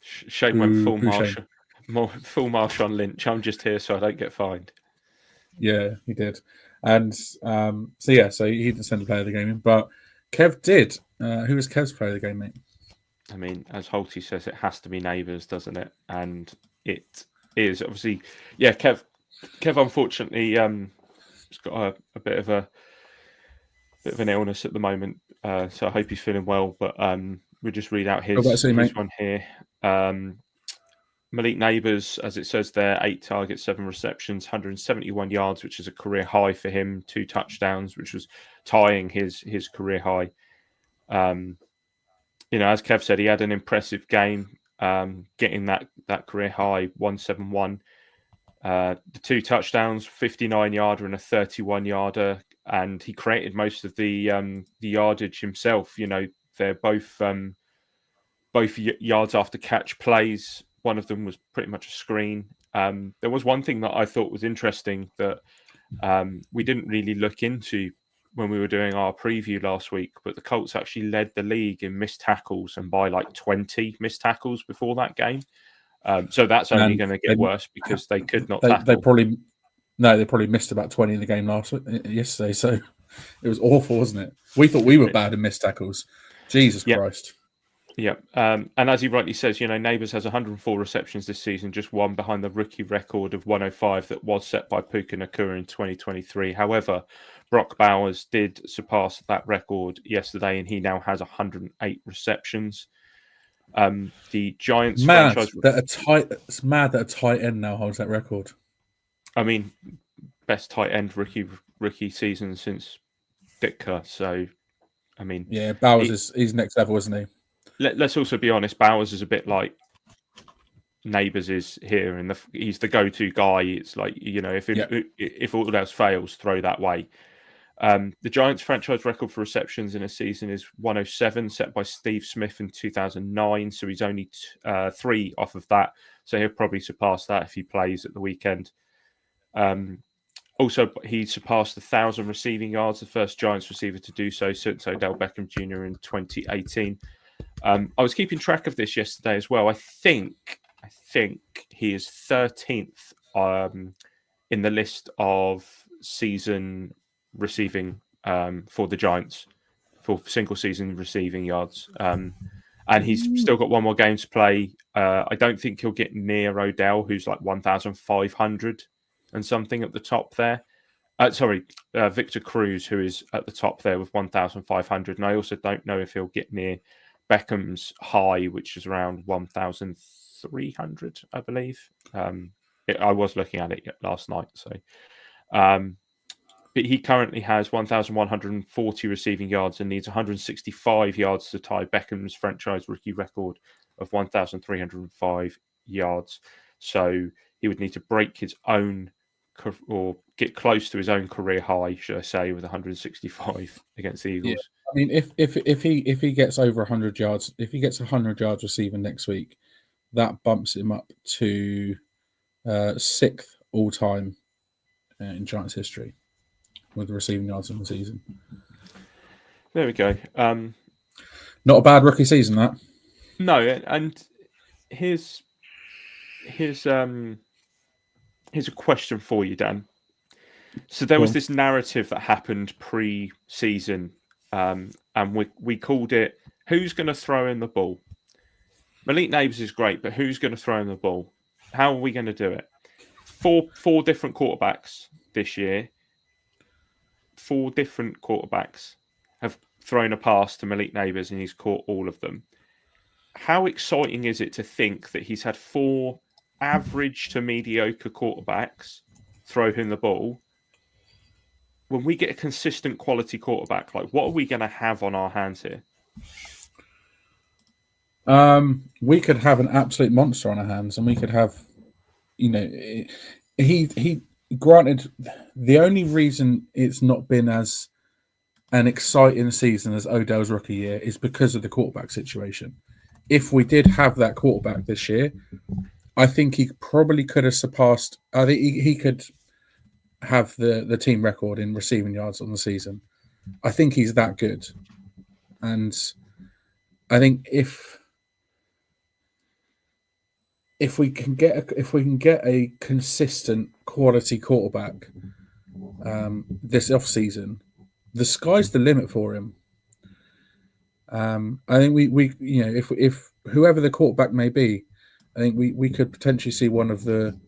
Shane went full Marshawn Lynch. I'm just here so I don't get fined. Yeah, he did. And so he didn't send a player of the game in, but Kev did. Who was Kev's player of the game, mate? I mean, as Holty says, it has to be Neighbours, doesn't it? And it is obviously, Kev unfortunately has got a bit of an illness at the moment, so I hope he's feeling well. But we'll just read out his one here. Malik Neighbours, as it says there, 8 targets, 7 receptions, 171 yards, which is a career high for him. 2 touchdowns, which was tying his career high. As Kev said, he had an impressive game, getting that career high 171. The 2 touchdowns, 59-yarder and a 31-yarder, and he created most of the yardage himself. They're both yards after catch plays. One of them was pretty much a screen. There was one thing that I thought was interesting that we didn't really look into when we were doing our preview last week, but the Colts actually led the league in missed tackles and by like 20 missed tackles before that game. So that's only going to get worse because they could not tackle. They probably missed about 20 in the game yesterday. So it was awful, wasn't it? We thought we were bad in missed tackles. Jesus Christ. Yeah. And as he rightly says, Neighbours has 104 receptions this season, just one behind the rookie record of 105 that was set by Puka Nakua in 2023. However, Brock Bowers did surpass that record yesterday, and he now has 108 receptions. The Giants franchise... It's mad that a tight end now holds that record. I mean, best tight end rookie season since Ditka. So, I mean... Yeah, Bowers he's next level, isn't he? Let's also be honest. Bowers is a bit like Neighbours is here, and he's the go-to guy. It's like if all else fails, throw that way. The Giants' franchise record for receptions in a season is 107, set by Steve Smith in 2009. So he's only 3 off of that. So he'll probably surpass that if he plays at the weekend. Also, he surpassed 1,000 receiving yards, the first Giants receiver to do so since Odell Beckham Jr. in 2018. I was keeping track of this yesterday as well. I think he is 13th in the list of season receiving for the Giants for single season receiving yards. And he's still got one more game to play. I don't think he'll get near Odell, who's like 1,500 and something at the top there. Victor Cruz, who is at the top there with 1,500. And I also don't know if he'll get near Beckham's high, which is around 1,300, I believe. I was looking at it last night. So, but he currently has 1,140 receiving yards and needs 165 yards to tie Beckham's franchise rookie record of 1,305 yards. So he would need to break his own or get close to his own career high, should I say, with 165 against the Eagles. Yeah. I mean, if he gets over 100 yards, if he gets 100 yards receiving next week, that bumps him up to 6th all time in Giants history with receiving yards in the season. There we go. Not a bad rookie season, that. No, and here's a question for you, Dan. So there was this narrative that happened pre-season, and we called it, who's going to throw in the ball? Malik Nabers is great, but who's going to throw in the ball? How are we going to do it? Four different quarterbacks this year. 4 different quarterbacks have thrown a pass to Malik Nabers, and he's caught all of them. How exciting is it to think that he's had 4 average to mediocre quarterbacks throw him the ball? When we get a consistent quality quarterback, like, what are we going to have on our hands here? We could have an absolute monster on our hands, and we could have, he granted, the only reason it's not been as an exciting season as Odell's rookie year is because of the quarterback situation. If we did have that quarterback this year, I think he probably could have surpassed. I think he could have the team record in receiving yards on the season. I think he's that good, and I think if we can get a consistent quality quarterback this off season, the sky's the limit for him. I think we if whoever the quarterback may be, I think we could potentially see one of the.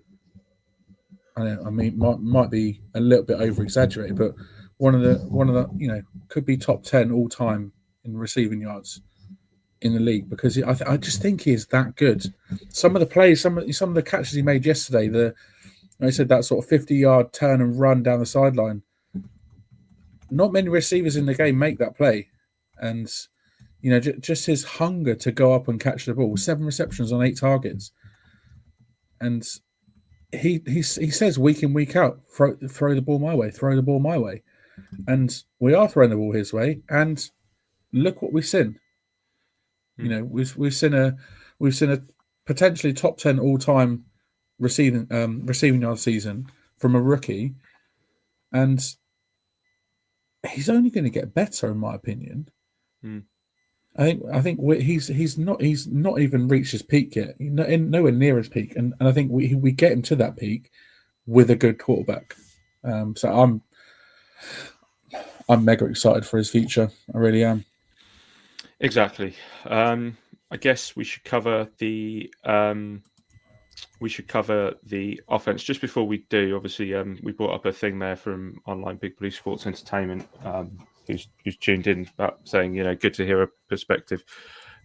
Might be a little bit over exaggerated, but one of the could be top 10 all time in receiving yards in the league, because I just think he is that good. Some of the plays, some of the catches he made yesterday, I said that sort of 50-yard turn and run down the sideline. Not many receivers in the game make that play, and just his hunger to go up and catch the ball. 7 receptions on 8 targets, and he says week in, week out, throw the ball my way, and we are throwing the ball his way. And look what we've seen. We've seen a potentially top 10 all time receiving yard season from a rookie, and he's only going to get better, in my opinion. I think he's not even reached his peak yet. Nowhere near his peak, and I think we get him to that peak with a good quarterback. So I'm mega excited for his future. I really am. Exactly. I guess we should cover the offense. Just before we do, obviously, we brought up a thing there from online Big Blue Sports Entertainment, who's tuned in, about saying, good to hear a perspective.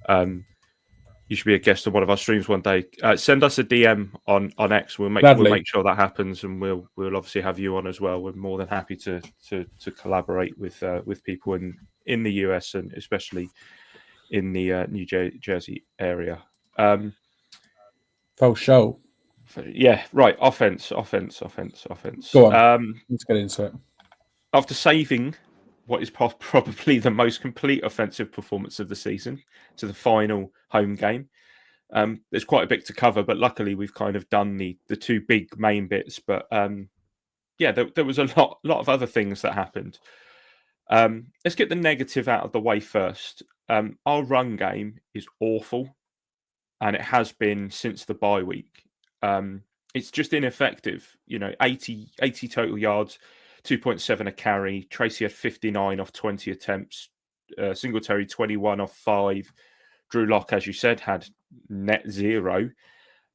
You should be a guest on one of our streams one day. Send us a DM on X. We'll make sure that happens, and we'll obviously have you on as well. We're more than happy to collaborate with people in the US, and especially in the New Jersey area. For sure. Yeah, right. Offense. Go on. Let's get into it. After saving what is probably the most complete offensive performance of the season to the final home game, there's quite a bit to cover, but luckily we've kind of done the 2 big main bits. But yeah, there was a lot of other things that happened. Let's get the negative out of the way first. Our run game is awful, and it has been since the bye week. It's just ineffective. 80 total yards, 2.7 a carry. Tracy had 59 off 20 attempts. Singletary 21 off 5. Drew Lock, as you said, had net 0.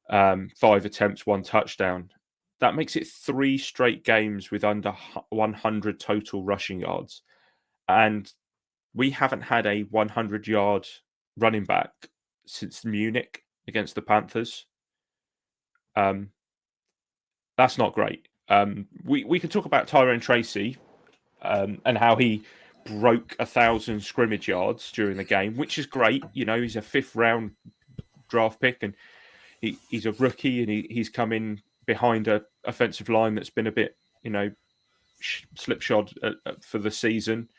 5 attempts, 1 touchdown. That makes it 3 straight games with under 100 total rushing yards. And we haven't had a 100-yard running back since Munich against the Panthers. That's not great. We can talk about Tyrone Tracy and how he broke 1,000 scrimmage yards during the game, which is great. He's a 5th-round draft pick, and he's a rookie, and he's come in behind a offensive line that's been a bit, slipshod for the season.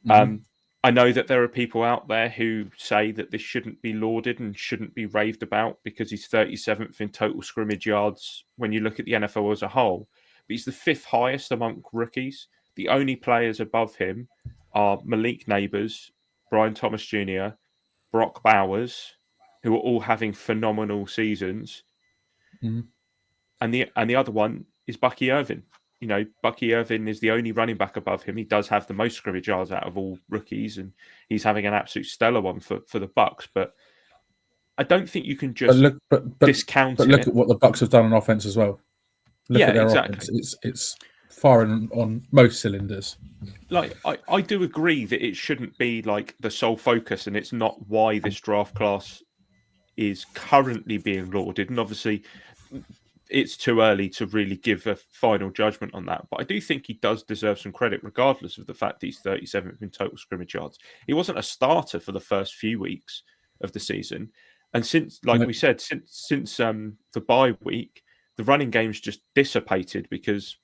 Mm-hmm. I know that there are people out there who say that this shouldn't be lauded and shouldn't be raved about because he's 37th in total scrimmage yards when you look at the NFL as a whole. But he's the 5th highest among rookies. The only players above him are Malik Neighbors, Brian Thomas Jr., Brock Bowers, who are all having phenomenal seasons. Mm-hmm. And the other one is Bucky Irvin. Bucky Irvin is the only running back above him. He does have the most scrimmage yards out of all rookies, and he's having an absolute stellar one for the Bucs. But I don't think you can just discount it. But look at what the Bucs have done on offense as well. Look at their offense. It's firing on most cylinders. Like I do agree that it shouldn't be like the sole focus, and it's not why this draft class is currently being lauded. And obviously, it's too early to really give a final judgment on that. But I do think he does deserve some credit, regardless of the fact that he's 37th in total scrimmage yards. He wasn't a starter for the first few weeks of the season. And since, like we said, since the bye week, the running game's just dissipated because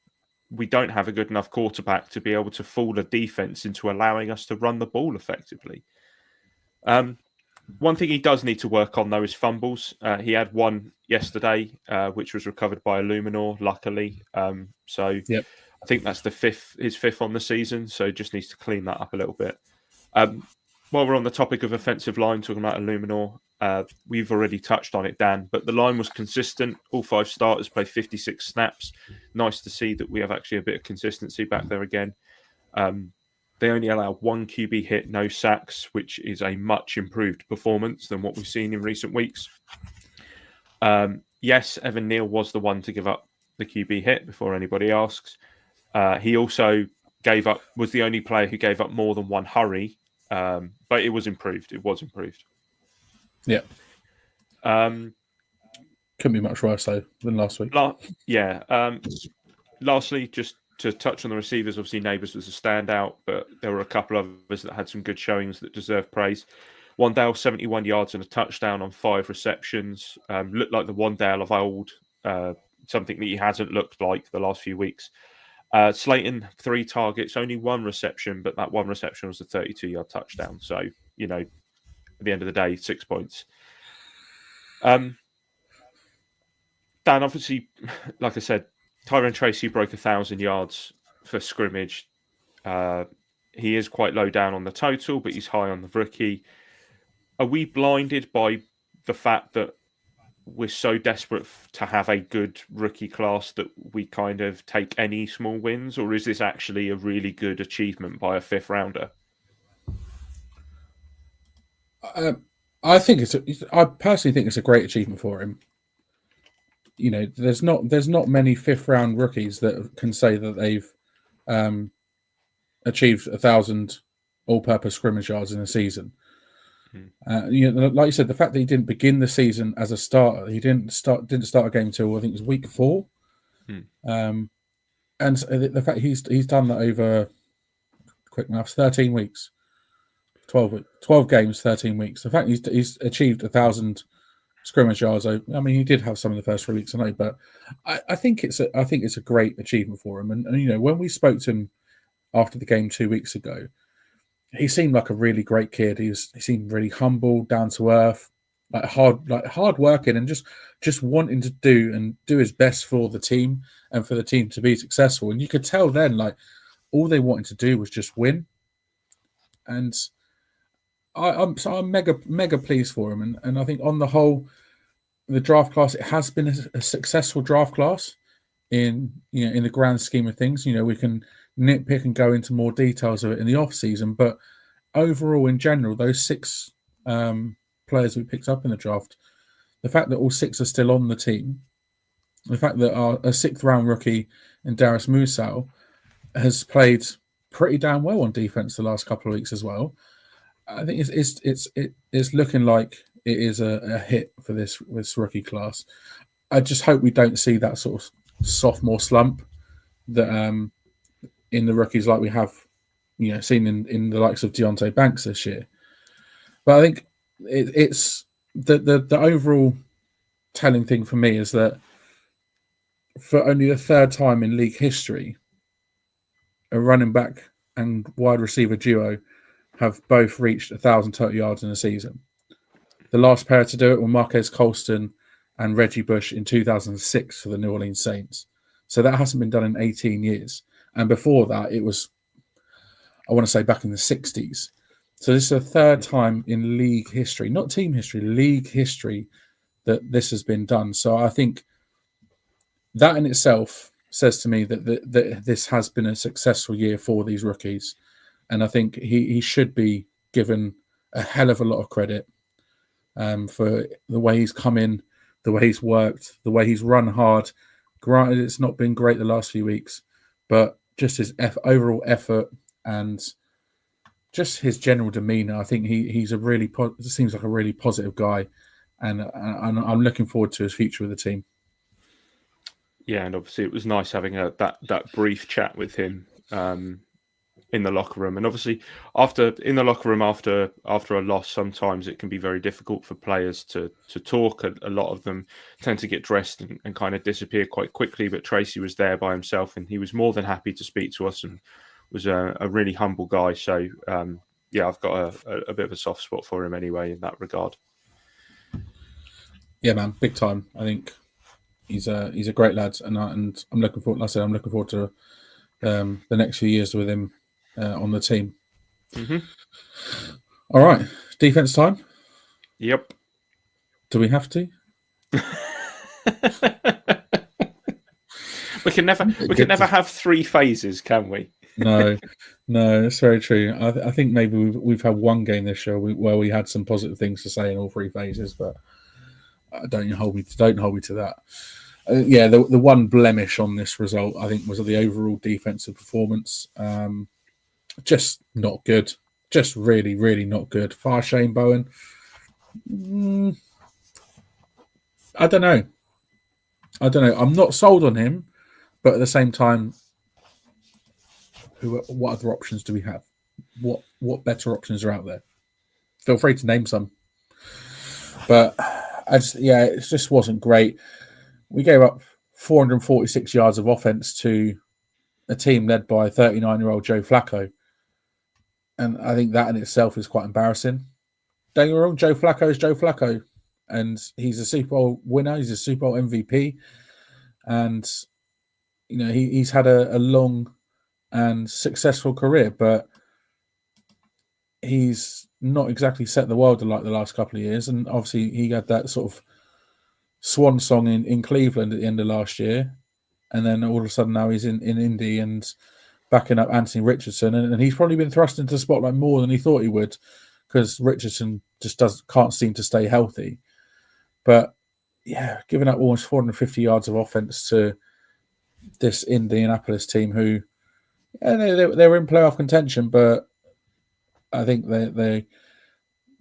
we don't have a good enough quarterback to be able to fool a defense into allowing us to run the ball effectively. One thing he does need to work on, though, is fumbles. He had one yesterday, which was recovered by Illuminor, luckily. I think that's his fifth on the season, so just needs to clean that up a little bit. While we're on the topic of offensive line, talking about Illuminor, we've already touched on it, Dan, but the line was consistent. All 5 starters played 56 snaps. Nice to see that we have actually a bit of consistency back there again. They only allow 1 QB hit, no sacks, which is a much improved performance than what we've seen in recent weeks. Yes, Evan Neal was the one to give up the QB hit before anybody asks. He also was the only player who gave up more than 1 hurry, but it was improved. Yeah. Couldn't be much worse, though, than last week. Lastly, just to touch on the receivers, obviously Neighbors was a standout, but there were a couple of others that had some good showings that deserve praise. Wandale, 71 yards and a touchdown on 5 receptions. Looked like the Wandale of old, something that he hasn't looked like the last few weeks. Slayton, 3 targets, only 1 reception, but that 1 reception was a 32-yard touchdown. So, at the end of the day, 6 points. Dan, obviously, like I said, Tyrone Tracy broke 1,000 yards for scrimmage. He is quite low down on the total, but he's high on the rookie. Are we blinded by the fact that we're so desperate to have a good rookie class that we kind of take any small wins, or is this actually a really good achievement by a 5th rounder? I personally think it's a great achievement for him. There's not many 5th round rookies that can say that they've achieved 1,000 all-purpose scrimmage yards in a season. Like you said, the fact that he didn't begin the season as a starter, he didn't start a game until I think it was week 4, and the fact he's done that over quick maths, 13 weeks, 12 games, 13 weeks. The fact he's achieved 1,000 scrimmage yards. I mean, he did have some in the first 3 weeks, I know, but I think it's a great achievement for him. And when we spoke to him after the game 2 weeks ago, he seemed like a really great kid. He seemed really humble, down to earth. hard working, and just wanting to do his best for the team and for the team to be successful. And you could tell then, like, all they wanted to do was just win. And I'm mega pleased for him. And I think on the whole, the draft class, it has been a successful draft class in the grand scheme of things. We can nitpick and go into more details of it in the off season, but overall, in general, those 6 players we picked up in the draft, the fact that all 6 are still on the team, the fact that a 6th round rookie in Darius Musau has played pretty damn well on defense the last couple of weeks as well. I think it's looking like it is a hit for this rookie class. I just hope we don't see that sort of sophomore slump that in the rookies like we have seen in the likes of Deontay Banks this year. But I think it's the overall telling thing for me is that for only the 3rd time in league history, a running back and wide receiver duo have both reached 1,000 total yards in a season. The last pair to do it were Marquez Colston and Reggie Bush in 2006 for the New Orleans Saints. So that hasn't been done in 18 years. And before that, it was, I want to say, back in the 60s. So this is the 3rd time in league history, not team history, league history, that this has been done. So I think that in itself says to me that this has been a successful year for these rookies. And I think he should be given a hell of a lot of credit for the way he's come in, the way he's worked, the way he's run hard. Granted, it's not been great the last few weeks, but just his overall effort and just his general demeanour. I think he's a really seems like a really positive guy, and I'm looking forward to his future with the team. Yeah, and obviously it was nice having that brief chat with him in the locker room. And obviously after a loss, sometimes it can be very difficult for players to talk. A lot of them tend to get dressed and kind of disappear quite quickly. But Tracy was there by himself, and he was more than happy to speak to us, and was a really humble guy. So I've got a bit of a soft spot for him anyway in that regard. Yeah, man, big time. I think he's a great lad, and I'm looking forward. Like I said, I'm looking forward to the next few years with him on the team. Mm-hmm. All right, defense time. Yep. Do we have to? We can never have 3 phases, can we? No, that's very true. I think maybe we've had one game this year where we had some positive things to say in all 3 phases, but don't hold me to that. The one blemish on this result, I think, was the overall defensive performance. Just not good. Just really, really not good. Far Shane Bowen. I don't know. I'm not sold on him, but at the same time, what other options do we have? What better options are out there? Feel free to name some. But it just wasn't great. We gave up 446 yards of offense to a team led by 39-year-old Joe Flacco. And I think that in itself is quite embarrassing. Don't get me wrong, Joe Flacco is Joe Flacco. And he's a Super Bowl winner. He's a Super Bowl MVP. And, he's had a long and successful career, but he's not exactly set the world alight the last couple of years. And obviously he had that sort of swan song in Cleveland at the end of last year. And then all of a sudden now he's in Indy and backing up Anthony Richardson. And he's probably been thrust into the spotlight more than he thought he would, because Richardson just can't seem to stay healthy. But yeah, giving up almost 450 yards of offense to this Indianapolis team who, they were in playoff contention, but I think they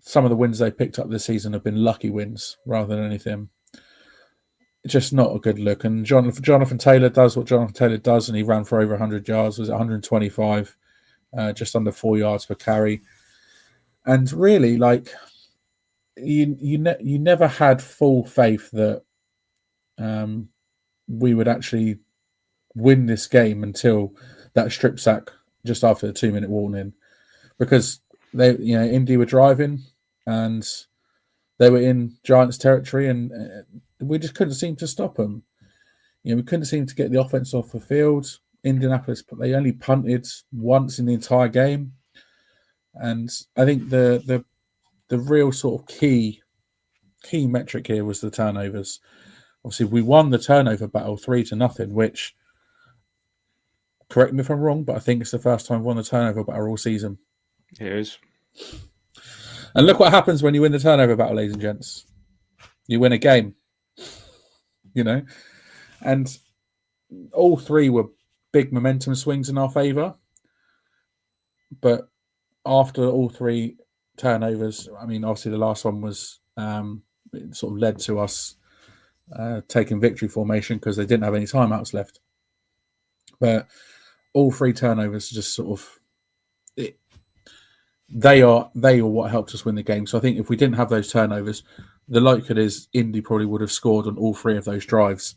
some of the wins they picked up this season have been lucky wins rather than anything. Just not a good look. And Jonathan Taylor does what Jonathan Taylor does, and he ran for over 100 yards. Was 125, just under 4 yards per carry. And really, like, you never had full faith that we would actually win this game until that strip sack just after the 2-minute warning, because Indy were driving, and they were in Giants territory, and we just couldn't seem to stop them. We couldn't seem to get the offense off the field. Indianapolis, they only punted once in the entire game, and I think the real sort of key metric here was the turnovers. Obviously, we won the turnover battle 3-0, which, correct me if I'm wrong, but I think it's the first time we won the turnover battle all season. It is. And look what happens when you win the turnover battle, ladies and gents. You win a game. And all three were big momentum swings in our favour. But after all three turnovers, I mean, obviously the last one was it sort of led to us taking victory formation because they didn't have any timeouts left. But all three turnovers just sort of they are what helped us win the game. So I think if we didn't have those turnovers, the likelihood is Indy probably would have scored on all three of those drives.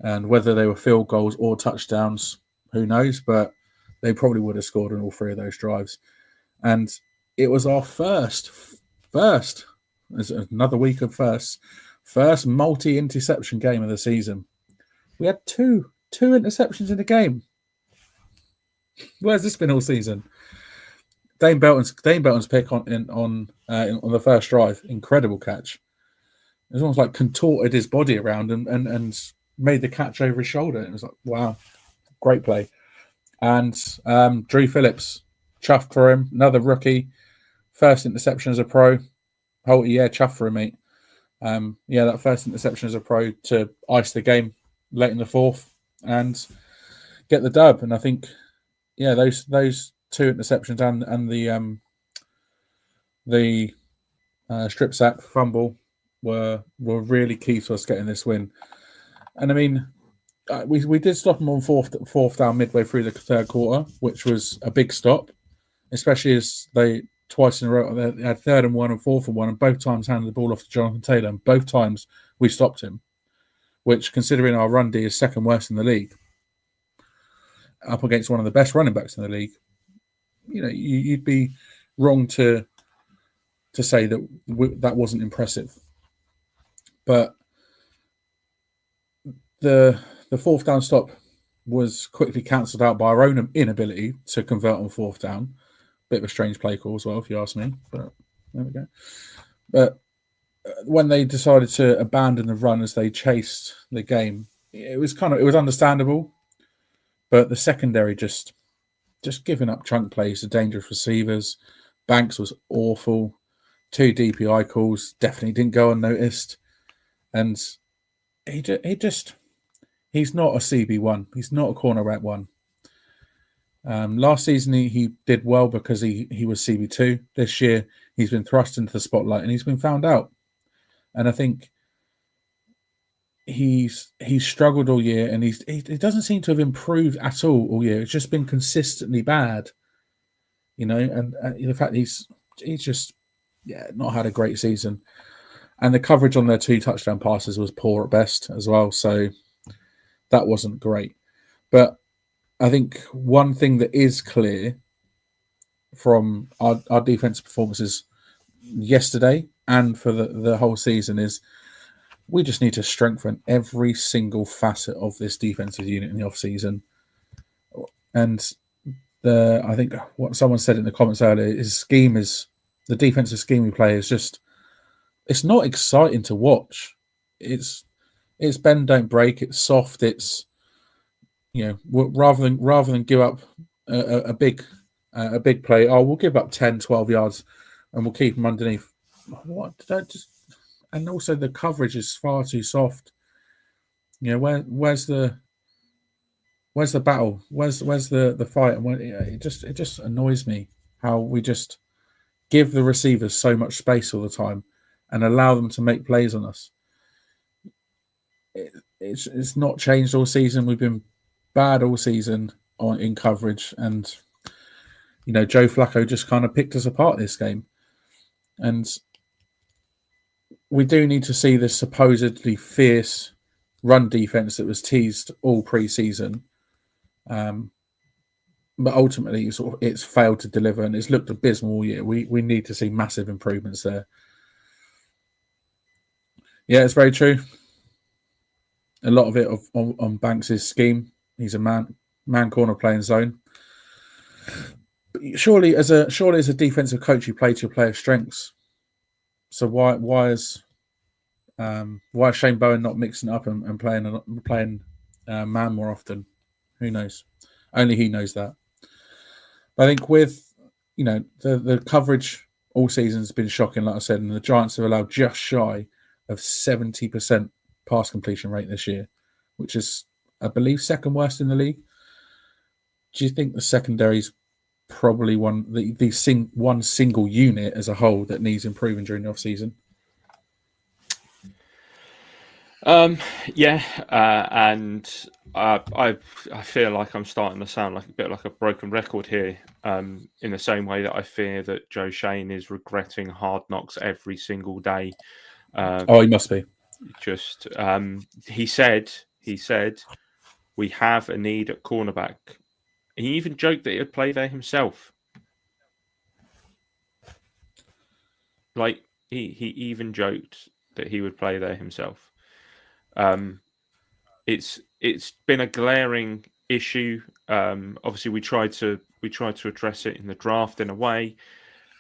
And whether they were field goals or touchdowns, who knows? But they probably would have scored on all three of those drives. And it was our first, there's another week of first multi-interception game of the season. We had two interceptions in the game. Where's this been all season? Dane Belton's pick on the first drive, incredible catch. It was almost like contorted his body around and made the catch over his shoulder. It was like, wow, great play. And Drew Phillips, chuffed for him, another rookie, first interception as a pro. Holty, chuffed for him, mate. That first interception as a pro to ice the game late in the fourth and get the dub. And I think, those two interceptions and the strip sack fumble were really key to us getting this win. And I mean, we did stop them on fourth down midway through the third quarter, which was a big stop, especially as they twice in a row they had 3rd and 1 and 4th and 1, and both times handed the ball off to Jonathan Taylor, and both times we stopped him, which, considering our run D is second worst in the league, up against one of the best running backs in the league, you'd be wrong to say that that wasn't impressive. But the fourth down stop was quickly cancelled out by our own inability to convert on fourth down. Bit of a strange play call as well, if you ask me. But there we go. But when they decided to abandon the run as they chased the game, it was understandable. But the secondary just giving up chunk plays to dangerous receivers. Banks was awful. 2 DPI calls definitely didn't go unnoticed. And he's not a CB1. He's not a cornerback one. Last season he did well because he was CB2. This year he's been thrust into the spotlight and he's been found out. And I think he's struggled all year, and he doesn't seem to have improved at all year. It's just been consistently bad, and the fact he's just not had a great season. And the coverage on their 2 touchdown passes was poor at best as well, so that wasn't great. But I think one thing that is clear from our defensive performances yesterday and for the whole season is we just need to strengthen every single facet of this defensive unit in the offseason. And I think what someone said in the comments earlier is the defensive scheme we play is just, it's not exciting to watch. It's bend, don't break. It's soft. It's, rather than give up a big play, we'll give up 10, 12 yards and we'll keep them underneath. What did I just? And also the coverage is far too soft. Where's the battle? Where's the fight? And it just annoys me how we just give the receivers so much space all the time and allow them to make plays on us. It's not changed all season. We've been bad all season in coverage, and Joe Flacco just kind of picked us apart this game. And we do need to see this supposedly fierce run defense that was teased all pre-season. But ultimately, it's failed to deliver, and it's looked abysmal all year. We need to see massive improvements there. Yeah, it's very true. A lot of it on Banks' scheme. He's a man corner playing zone. But surely as a defensive coach, you play to your players' strengths. So why is Shane Bowen not mixing it up and playing man more often? Who knows? Only he knows that. But I think with the coverage all season has been shocking, like I said, and the Giants have allowed just shy of 70% pass completion rate this year, which is, I believe, second worst in the league. Do you think the secondary's probably one single unit as a whole that needs improving during the off season? Yeah, and I feel like I'm starting to sound like a bit like a broken record here. In the same way that I fear that Joe Shane is regretting Hard Knocks every single day. He must be. Just he said we have a need at cornerback. He even joked that he'd play there himself. Like he even joked that he would play there himself. It's been a glaring issue. Obviously, we tried to address it in the draft in a way.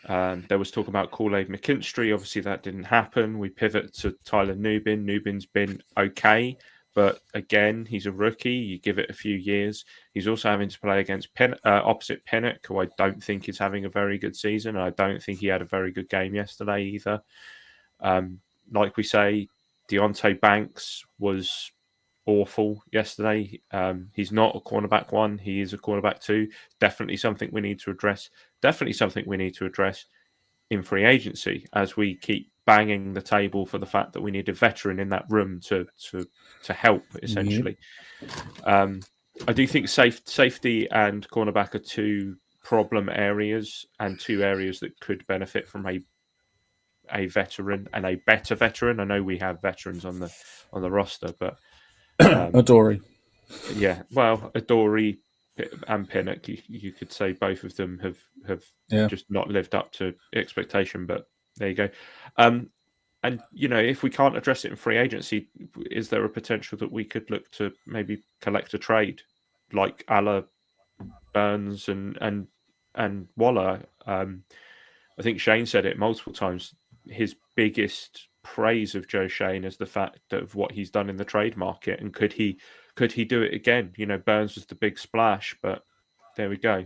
There was talk about Kool-Aid McKinstry. Obviously, that didn't happen. We pivot to Tyler Nubin. Nubin's been okay, but again, he's a rookie. You give it a few years. He's also having to play against opposite Pinnock, who I don't think is having a very good season. I don't think he had a very good game yesterday either. Like we say, Deontay Banks was awful yesterday. He's not a cornerback one. He is a cornerback two. Definitely something we need to address. Definitely something we need to address in free agency as we keep banging the table for the fact that we need a veteran in that room to help, essentially. I do think safety and cornerback are two problem areas and two areas that could benefit from a veteran and a better veteran. I know we have veterans on the roster, but Adoree. Yeah, well, Adoree and Pinnock, you could say both of them have just not lived up to expectation, but there you go. And, if we can't address it in free agency, is there a potential that we could look to maybe collect a trade like a la Burns and Waller? I think Shane said it multiple times. His biggest praise of Joe Shane is the fact of what he's done in the trade market, and could he do it again? Burns was the big splash, but there we go.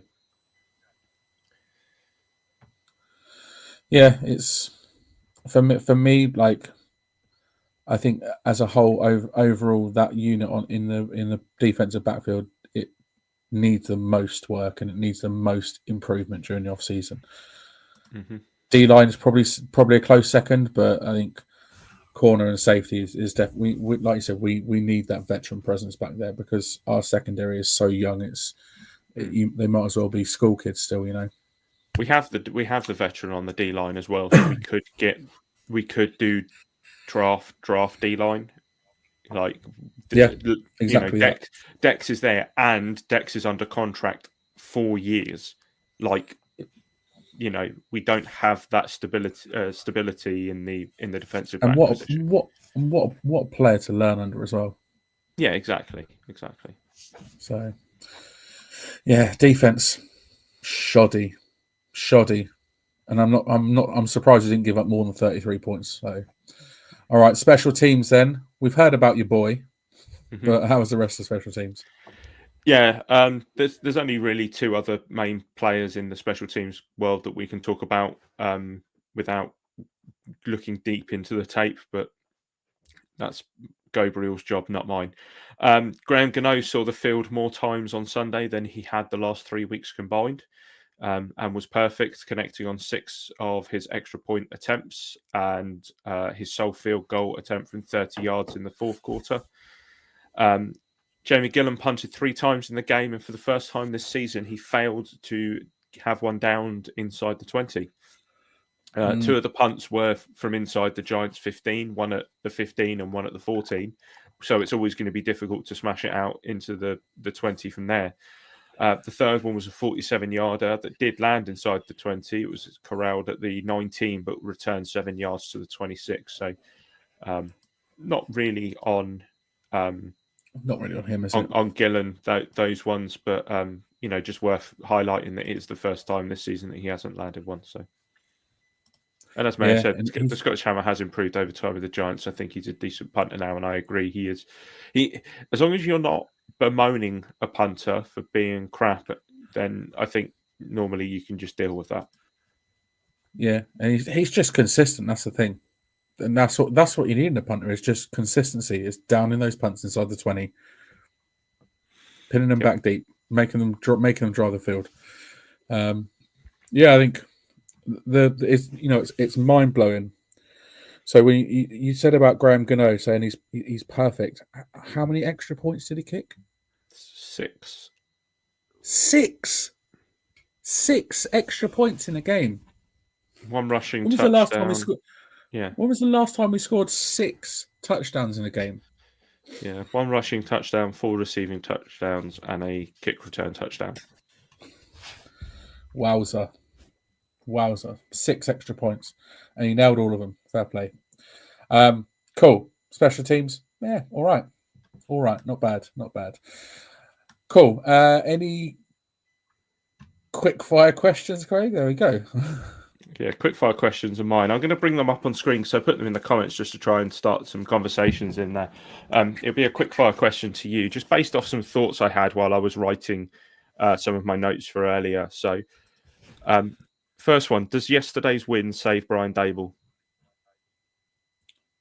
Yeah, it's for me. Like, I think as a whole, overall, that unit in the defensive backfield, it needs the most work and it needs the most improvement during the off season. Mm-hmm. D-line is probably a close second, but I think corner and safety is definitely, like you said, we need that veteran presence back there because our secondary is so young. They might as well be school kids still. We have the veteran on the D-line as well, so we could do draft D-line. Like, exactly. Dex is there, and Dex is under contract 4 years. Like, we don't have that stability in the defensive back position. What player to learn under as well. Yeah, exactly. So, yeah, defense shoddy, and I'm surprised he didn't give up more than 33 points. So, all right, special teams. Then we've heard about your boy, but how was the rest of special teams? Yeah, there's only really two other main players in the special teams world that we can talk about without looking deep into the tape, but that's Gabriel's job, not mine. Graham Gano saw the field more times on Sunday than he had the last 3 weeks combined, and was perfect, connecting on 6 of his extra point attempts and his sole field goal attempt from 30 yards in the fourth quarter. Jamie Gillan punted 3 times in the game, and for the first time this season, he failed to have one downed inside the 20. 2 of the punts were from inside the Giants' 15, one at the 15 and one at the 14. So it's always going to be difficult to smash it out into the 20 from there. The third one was a 47-yarder that did land inside the 20. It was corralled at the 19, but returned 7 yards to the 26. So not really on Not really on him, is it? on Gillen, those ones, but just worth highlighting that it's the first time this season that he hasn't landed one. So, and as Mayor said, the Scottish Hammer has improved over time with the Giants. I think he's a decent punter now, and I agree he is. As long as you're not bemoaning a punter for being crap, then I think normally you can just deal with that. Yeah, and he's just consistent. That's the thing, and that's what you need in a punter is just consistency. It's down in those punts inside the 20, pinning them back deep, making them drive the field. I think it's mind blowing. So when you said about Graham Gano saying he's perfect, how many extra points did he kick? 6. 6 extra points in a game. One rushing when was touchdown. The last time we scored? Yeah. When was the last time we scored 6 touchdowns in a game? Yeah, 1 rushing touchdown, 4 receiving touchdowns, and a kick return touchdown. Wowza. 6 extra points. And he nailed all of them. Fair play. Cool. Special teams? Yeah, all right. Not bad. Cool. Any quick fire questions, Craig? There we go. Yeah, quick fire questions are mine. I'm going to bring them up on screen, so put them in the comments just to try and start some conversations in there. It'll be a quick fire question to you, just based off some thoughts I had while I was writing some of my notes for earlier. So, first one, does yesterday's win save Brian Dable?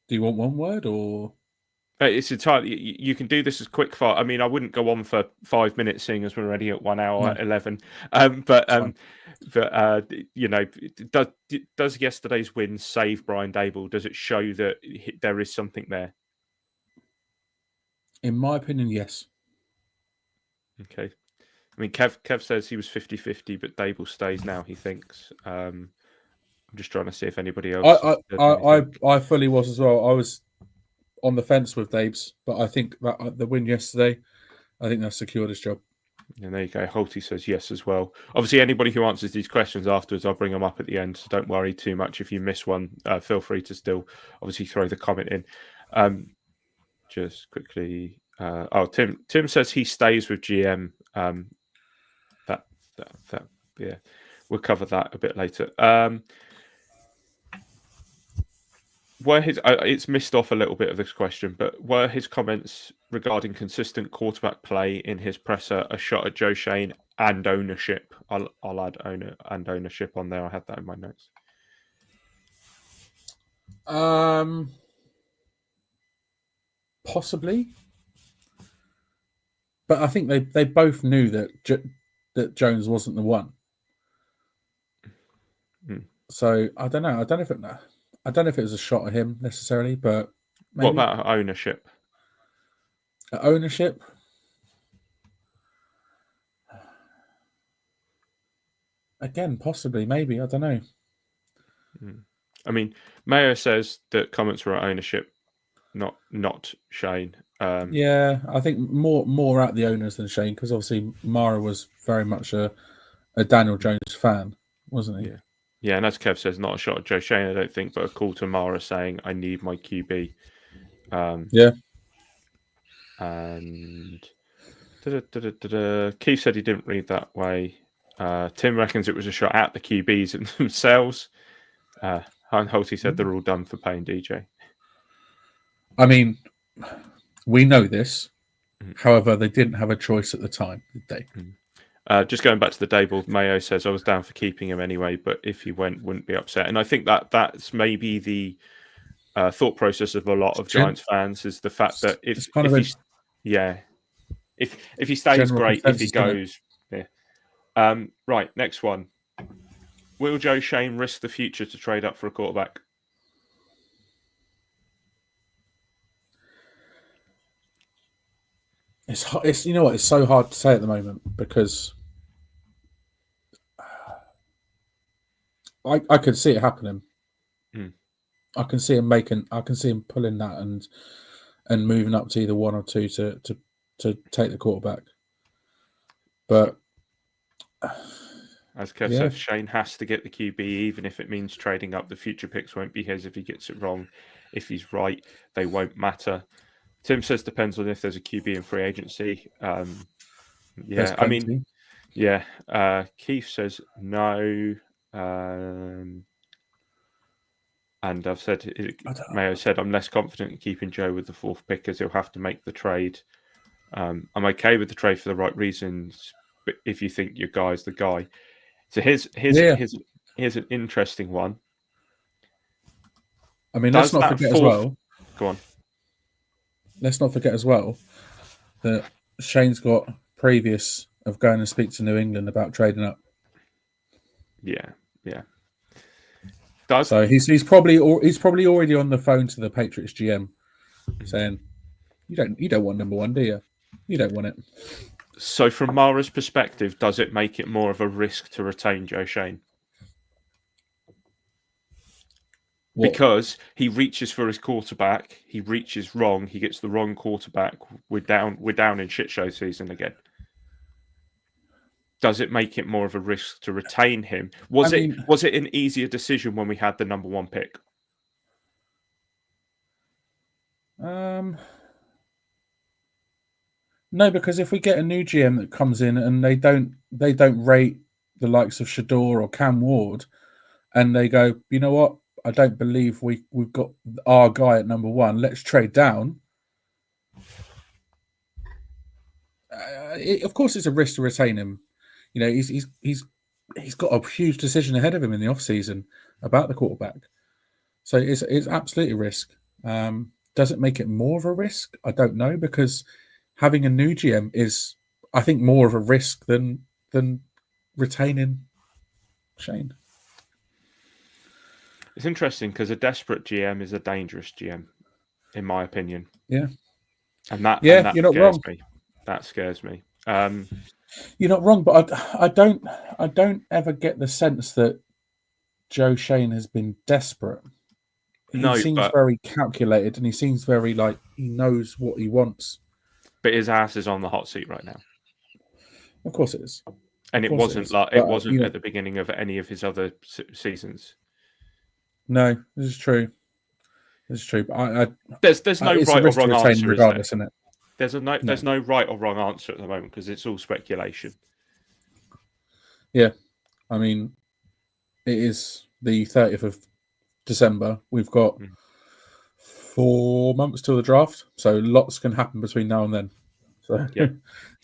Do you want one word or? It's entirely. You can do this as quick fire. I mean, I wouldn't go on for 5 minutes, seeing as we're already at 1 hour 11. Does yesterday's win save Brian Dable? Does it show that there is something there? In my opinion, yes. Okay. I mean, Kev says he was 50-50, but Dable stays now, he thinks. I'm just trying to see if anybody else. I fully was as well. I was on the fence with Dabes, but I think that the win yesterday, I think that secured his job. And there you go. Holty says yes as well. Obviously, anybody who answers these questions afterwards, I'll bring them up at the end. So don't worry too much. If you miss one, feel free to still obviously throw the comment in. Just quickly. Tim says he stays with GM. Yeah, we'll cover that a bit later. It's missed off a little bit of this question, but were his comments regarding consistent quarterback play in his presser a shot at Joe Shane and ownership? I'll add owner and ownership on there. I had that in my notes. Possibly, but I think they both knew that Jones wasn't the one. So I don't know. I don't know if it was a shot at him necessarily, but maybe. What about ownership? Ownership? Again, possibly, maybe. I don't know. I mean, Mayo says that comments were at ownership, not Shane. Yeah, I think more at the owners than Shane, because obviously Mara was very much a Daniel Jones fan, wasn't he? Yeah, and as Kev says, not a shot at Joe Shane, I don't think, but a call to Mara saying, I need my QB. Yeah. And Keith said he didn't read that way. Tim reckons it was a shot at the QBs and themselves. And Holty said they're all done for paying DJ. I mean, we know this. However, they didn't have a choice at the time, did they? Just going back to the Dable, Mayo says I was down for keeping him anyway, but if he went, wouldn't be upset. And I think that's maybe the thought process of a lot of Giants fans is the fact that if he stays, great. If he goes, right. Next one. Will Joe Shane risk the future to trade up for a quarterback? It's you know what, it's so hard to say at the moment because I could see it happening. I can see him pulling that and moving up to either 1 or 2 to take the quarterback. But as Kev said, Shane has to get the QB, even if it means trading up. The future picks won't be his if he gets it wrong. If he's right, they won't matter. Tim says depends on if there's a QB in free agency. There's I mean, plenty. yeah. Keith says no. And I've said, Mayo said, I'm less confident in keeping Joe with the 4th pick as he'll have to make the trade. I'm okay with the trade for the right reasons, but if you think your guy's the guy. So here's an interesting one. I mean, let's not forget as well. Go on. Let's not forget as well that Shane's got previous of going and speak to New England about trading up. Yeah. So he's probably already on the phone to the Patriots GM, saying, "You don't want number 1, do you? You don't want it." So from Mara's perspective, does it make it more of a risk to retain Joe Shane? What? Because he reaches for his quarterback, he reaches wrong, he gets the wrong quarterback. We're down in shit show season again. Does it make it more of a risk to retain him? Was it an easier decision when we had the number 1 pick? No, because if we get a new GM that comes in and they don't rate the likes of Shador or Cam Ward, and they go, you know what, I don't believe we've got our guy at number 1. Let's trade down. Of course, it's a risk to retain him. You know, he's got a huge decision ahead of him in the off-season about the quarterback. So it's absolutely a risk. Does it make it more of a risk? I don't know, because having a new GM is, I think, more of a risk than retaining Shane. It's interesting because a desperate GM is a dangerous GM, in my opinion. Yeah. And that you're not wrong. Me. That scares me. You're not wrong, but I don't ever get the sense that Joe Shane has been desperate. He seems very calculated, and he seems very like he knows what he wants. But his ass is on the hot seat right now. Of course it is. And it wasn't at the beginning of any of his other seasons. No, this is true. This is true. But there's no right or wrong answer, regardless, isn't it? There's no right or wrong answer at the moment because it's all speculation. Yeah, I mean, it is the 30th of December. We've got 4 months till the draft, so lots can happen between now and then. So yeah,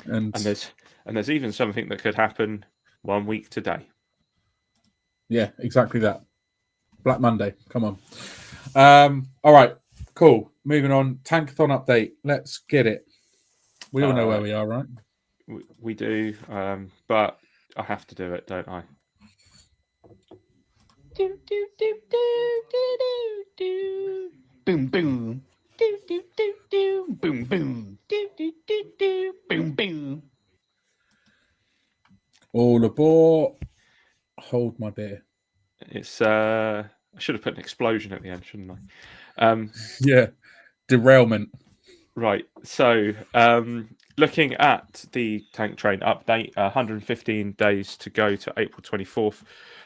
and there's even something that could happen 1 week today. Yeah, exactly that. Black Monday. Come on. All right, cool. Moving on. Tankathon update. Let's get it. We all know where we are, right? We do, but I have to do it, don't I? Do do do do do do do. Boom boom. Do do do do. Boom boom. Do do do do. Boom boom. All aboard. Hold my beer. It's I should have put an explosion at the end, shouldn't I? Yeah. Derailment. Right. So looking at the tank train update, 115 days to go to April 24th.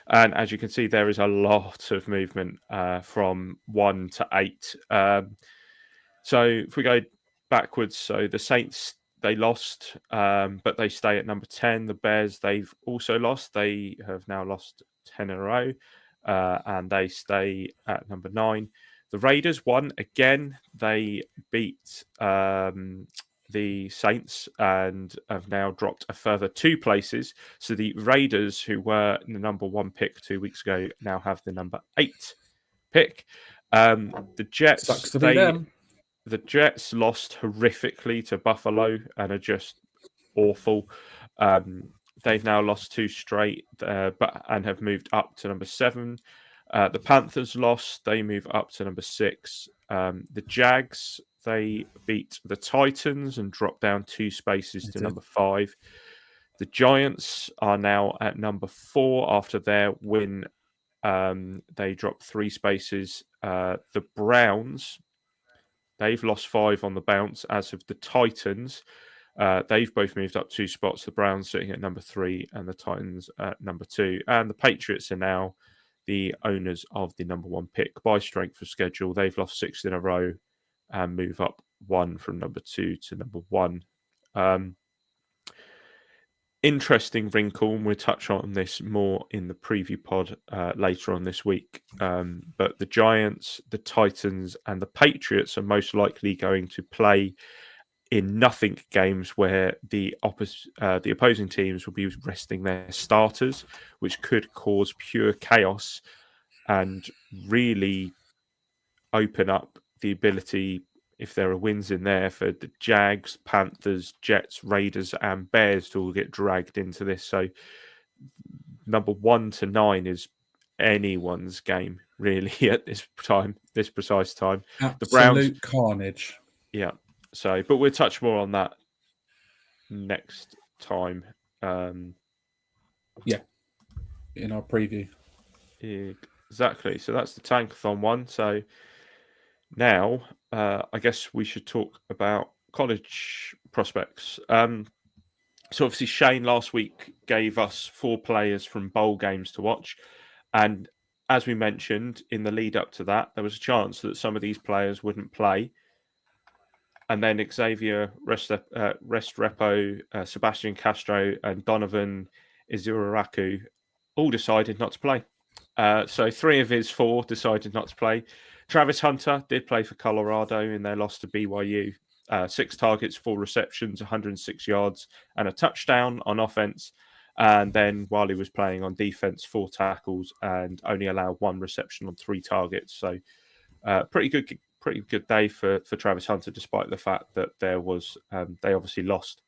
And as you can see, there is a lot of movement from 1 to 8. So if we go backwards, so the Saints, they lost, but they stay at number 10. The Bears, they've also lost. They have now lost 10 in a row, and they stay at number 9. The Raiders won again. They beat the Saints and have now dropped a further 2 places. So the Raiders, who were the number 1 pick 2 weeks ago, now have the number 8 pick. The Jets, sucks to be them. The Jets lost horrifically to Buffalo and are just awful. They've now lost 2 straight, and have moved up to number 7. The Panthers lost; they move up to number 6. The Jags, they beat the Titans and dropped down 2 spaces to number 5. The Giants are now at number 4 after their win. They dropped 3 spaces. The Browns, they've lost 5 on the bounce, as have the Titans. They've both moved up 2 spots. The Browns sitting at number 3 and the Titans at number 2. And the Patriots are now the owners of the number 1 pick by strength of schedule. They've lost 6 in a row and move up 1 from number 2 to number 1. Interesting wrinkle, and we'll touch on this more in the preview pod later on this week. But the Giants, the Titans, and the Patriots are most likely going to play in nothing games where the opposing teams will be resting their starters, which could cause pure chaos and really open up the ability, if there are wins in there, for the Jags, Panthers, Jets, Raiders, and Bears to all get dragged into this. So number 1 to 9 is anyone's game, really, at this precise time. Absolute The Browns, carnage. Yeah. So, but we'll touch more on that next time. In our preview. Exactly. So that's the Tankathon one. So now, I guess we should talk about college prospects. So obviously Shane last week gave us 4 players from bowl games to watch. And as we mentioned in the lead up to that, there was a chance that some of these players wouldn't play. And then Xavier Restrepo, Sebastian Castro, and Donovan Izuraraku all decided not to play. So 3 of his 4 decided not to play. Travis Hunter did play for Colorado in their loss to BYU. 6 targets, 4 receptions, 106 yards, and a touchdown on offense. And then while he was playing on defense, 4 tackles and only allowed 1 reception on 3 targets. So pretty good day for Travis Hunter, despite the fact that there was they obviously lost.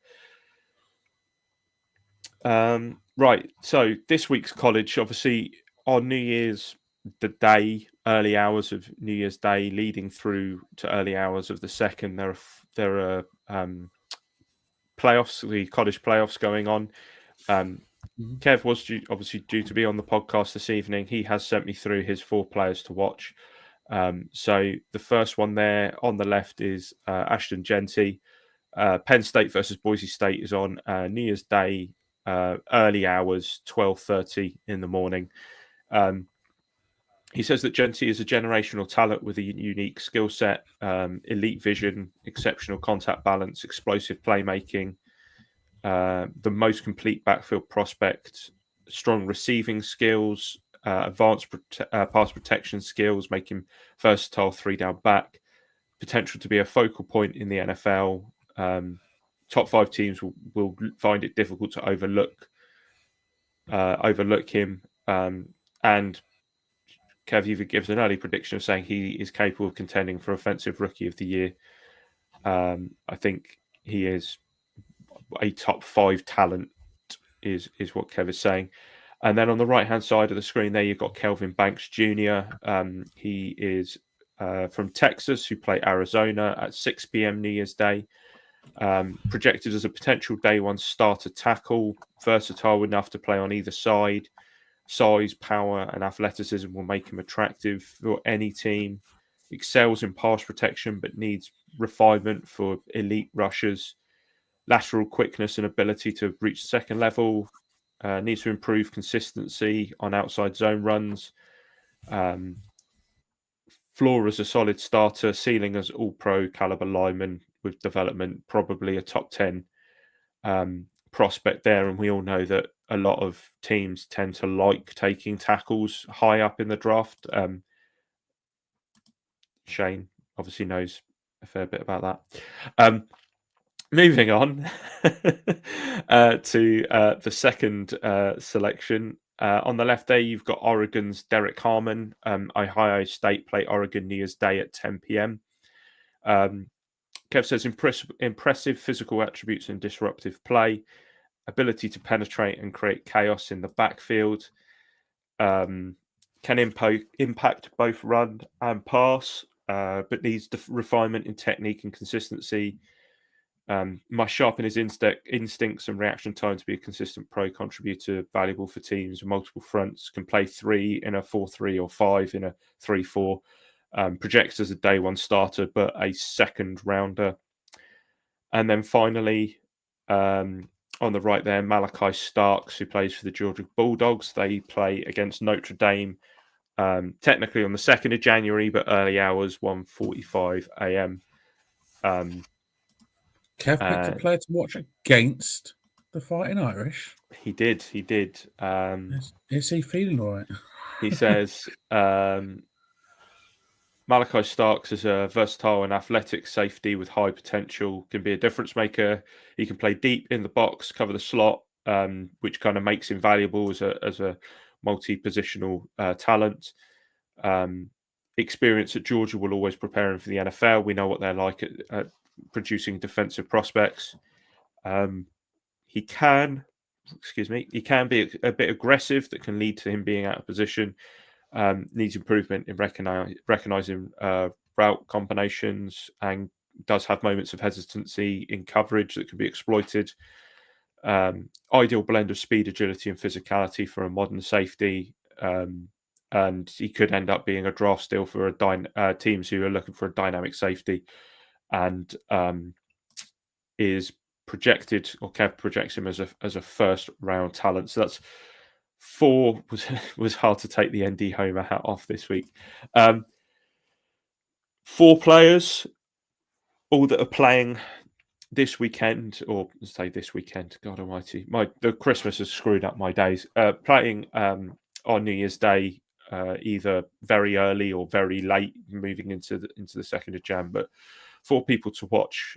Right, so this week's college, obviously on New Year's the day, early hours of New Year's Day, leading through to early hours of the second, there are playoffs, the college playoffs going on. Kev was due to be on the podcast this evening. He has sent me through his 4 players to watch. So the first one there on the left is Ashton Genty. Penn State versus Boise State is on New Year's Day, early hours, 12:30 in the morning. He says that Genty is a generational talent with a unique skill set, elite vision, exceptional contact balance, explosive playmaking, the most complete backfield prospect, strong receiving skills, advanced pass protection skills, make him versatile 3-down back, potential to be a focal point in the NFL. Top 5 teams will find it difficult to overlook him. And Kev even gives an early prediction of saying he is capable of contending for Offensive Rookie of the Year. I think he is a top 5 talent, is what Kev is saying. And then on the right-hand side of the screen there, you've got Kelvin Banks Jr. He is from Texas, who play Arizona at 6 p.m. New Year's Day. Projected as a potential day 1 starter tackle, versatile enough to play on either side. Size, power, and athleticism will make him attractive for any team. Excels in pass protection, but needs refinement for elite rushers. Lateral quickness and ability to reach second level. Needs to improve consistency on outside zone runs. Floor as a solid starter, ceiling as all-pro caliber lineman with development, probably a top 10 prospect there. And we all know that a lot of teams tend to like taking tackles high up in the draft. Shane obviously knows a fair bit about that. Moving on to the second selection. On the left there, you've got Oregon's Derek Harmon. Ohio State play Oregon New Year's Day at 10 p.m. Kev says impressive physical attributes and disruptive play, ability to penetrate and create chaos in the backfield, can impact both run and pass, but needs refinement in technique and consistency. Must sharpen his instincts and reaction time to be a consistent pro contributor, valuable for teams with multiple fronts, can play 3 in a 4-3 or 5 in a 3-4. Projects as a day 1 starter, but a second rounder. And then finally, on the right there, Malachi Starks, who plays for the Georgia Bulldogs. They play against Notre Dame technically on the 2nd of January, but early hours, 1:45 a.m. Kev picked a player to watch against the Fighting Irish. He did. Is he feeling all right? He says Malachi Starks is a versatile and athletic safety with high potential, can be a difference maker. He can play deep in the box, cover the slot, which kind of makes him valuable as a multi-positional talent. Experience at Georgia will always prepare him for the NFL. We know what they're like at producing defensive prospects. He can be a bit aggressive, that can lead to him being out of position. Needs improvement in recognizing route combinations, and does have moments of hesitancy in coverage that can be exploited. Ideal blend of speed, agility, and physicality for a modern safety. And he could end up being a draft steal for teams who are looking for a dynamic safety, and is projected, or Kev projects him as a first round talent. So that's 4. Was hard to take the ND Homer hat off this week. 4 players, all that are playing this weekend, or say this weekend. God Almighty, the Christmas has screwed up my days. Playing on New Year's Day, either very early or very late, moving into the 2nd of Jan. But 4 people to watch.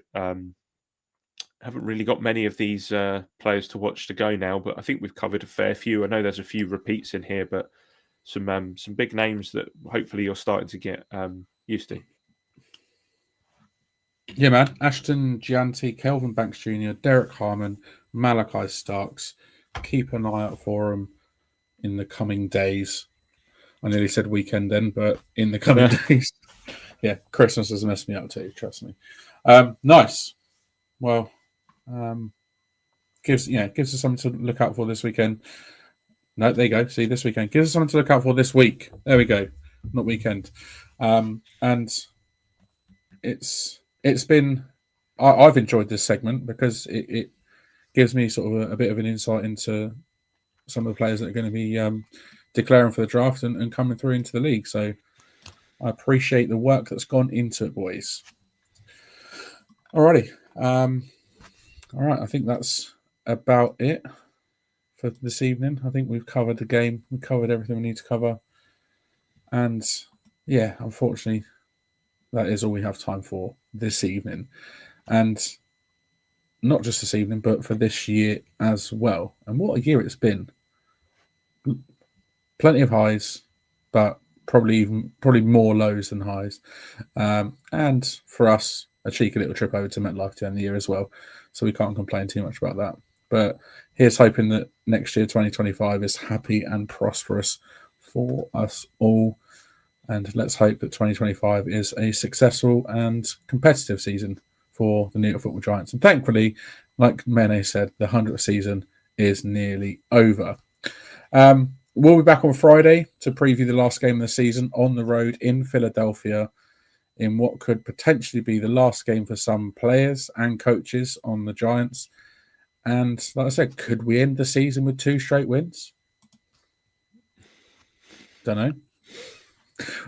Haven't really got many of these players to watch to go now, but I think we've covered a fair few. I know there's a few repeats in here, but some big names that hopefully you're starting to get used to. Yeah, man. Ashton Gianti, Kelvin Banks Jr., Derek Harmon, Malachi Starks. Keep an eye out for them in the coming days. I nearly said weekend then, but in the coming days. Yeah, Christmas has messed me up too, trust me. Nice. Well, gives us something to look out for this weekend. No, there you go. See, this weekend gives us something to look out for this week. There we go, not weekend. And it's been. I've enjoyed this segment because it gives me sort of a bit of an insight into some of the players that are going to be declaring for the draft and coming through into the league. So I appreciate the work that's gone into it, boys. Alrighty. All right, I think that's about it for this evening. I think we've covered the game. We covered everything we need to cover. And yeah, unfortunately, that is all we have time for this evening. And not just this evening, but for this year as well. And what a year it's been. Plenty of highs, but probably more lows than highs. And for us, a cheeky little trip over to MetLife to end the year as well. So we can't complain too much about that. But here's hoping that next year, 2025, is happy and prosperous for us all. And let's hope that 2025 is a successful and competitive season for the New York Football Giants. And thankfully, like Mene said, the 100th season is nearly over. We'll be back on Friday to preview the last game of the season on the road in Philadelphia, in what could potentially be the last game for some players and coaches on the Giants. And like I said, could we end the season with 2 straight wins? Don't know.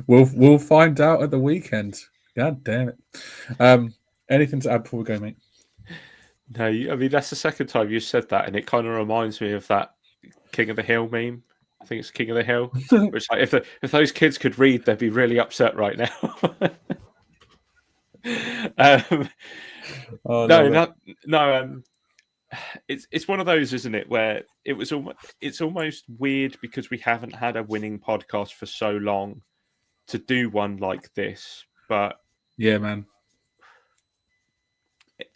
We'll find out at the weekend. God damn it. Anything to add before we go, mate? No, I mean, that's the second time you said that, and it kind of reminds me of that King of the Hill meme. I think it's King of the Hill. Which, like, if those kids could read, they'd be really upset right now. It's one of those, isn't it, where it's almost weird because we haven't had a winning podcast for so long to do one like this. But yeah, man.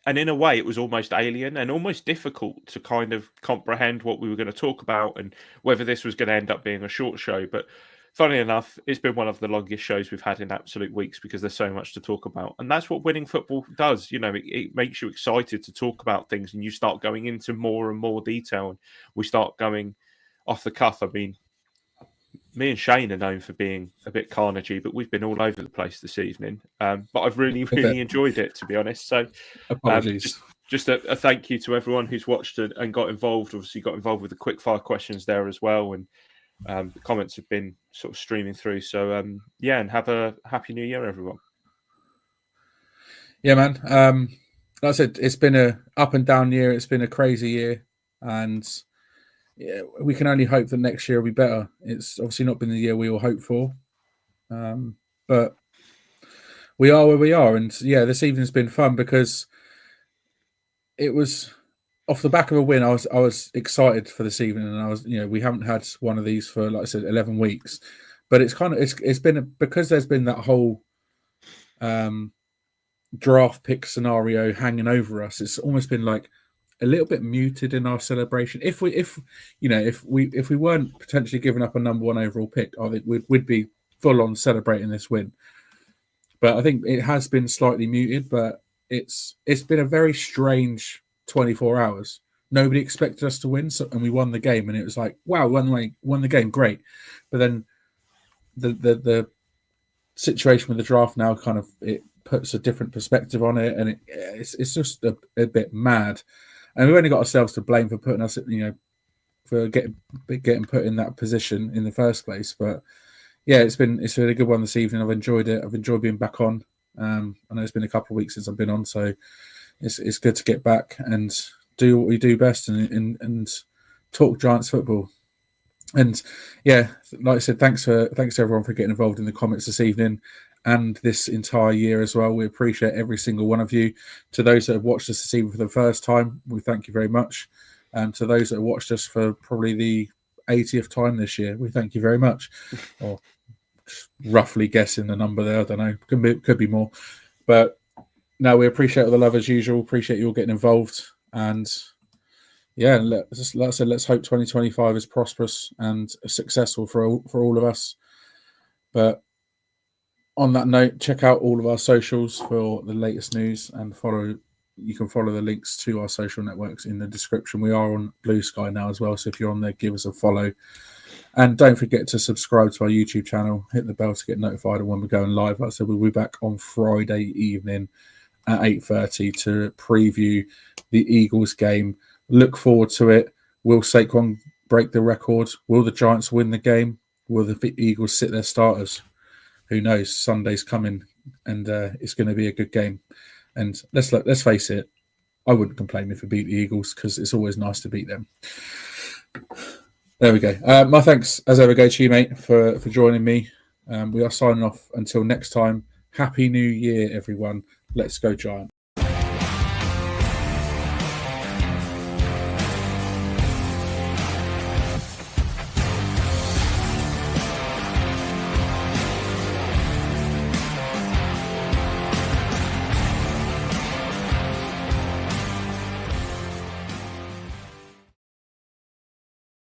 And in a way, it was almost alien and almost difficult to kind of comprehend what we were going to talk about and whether this was going to end up being a short show. But funnily enough, it's been one of the longest shows we've had in absolute weeks because there's so much to talk about. And that's what winning football does. You know, it makes you excited to talk about things and you start going into more and more detail. And we start going off the cuff. I mean, me and Shane are known for being a bit carnagey, but we've been all over the place this evening. But I've really enjoyed it, to be honest. So apologies. Just a thank you to everyone who's watched and got involved. Obviously got involved with the quick fire questions there as well. And The comments have been sort of streaming through. So yeah, and have a happy New Year, everyone. Yeah, man. Like I said, it's been a up and down year. It's been a crazy year, and yeah, we can only hope that next year will be better. It's obviously not been the year we all hope for, but we are where we are. And yeah, this evening's been fun because it was off the back of a win. I was excited for this evening, and I was, we haven't had one of these for, like I said, 11 weeks, but it's been because there's been that whole draft pick scenario hanging over us. It's almost been like a little bit muted in our celebration. If we weren't potentially giving up a number one overall pick, I think we'd be full on celebrating this win. But I think it has been slightly muted. But it's been a very strange 24 hours. Nobody expected us to win, and we won the game, and it was like, wow, won the game, great. But then the situation with the draft now kind of it puts a different perspective on it, and it's just a bit mad. And we've only got ourselves to blame for putting us, for getting put in that position in the first place. But yeah, it's been a good one this evening. I've enjoyed it. I've enjoyed being back on. I know it's been a couple of weeks since I've been on, so it's good to get back and do what we do best and talk Giants football. And yeah, like I said, thanks to everyone for getting involved in the comments this evening and this entire year as well. We appreciate every single one of you. To those that have watched us this evening for the first time, we thank you very much. And to those that have watched us for probably the 80th time this year, we thank you very much. Or roughly guessing the number there, I don't know, could be more. But no, we appreciate all the love as usual. Appreciate you all getting involved. And yeah, like I said, let's hope 2025 is prosperous and successful for all of us. But on that note, check out all of our socials for the latest news and you can follow the links to our social networks in the description. We are on Blue Sky now as well, so if you're on there, give us a follow. And don't forget to subscribe to our YouTube channel, hit the bell to get notified of when we're going live. Like I said, we'll be back on Friday evening at 8:30 to preview the Eagles game. Look forward to it. Will Saquon break the record? Will the Giants win the game? Will the Eagles sit their starters? Who knows? Sunday's coming, and it's going to be a good game. And let's face it, I wouldn't complain if we beat the Eagles because it's always nice to beat them. There we go. My thanks, as ever, go to you, mate, for joining me. We are signing off until next time. Happy New Year, everyone. Let's go Giants.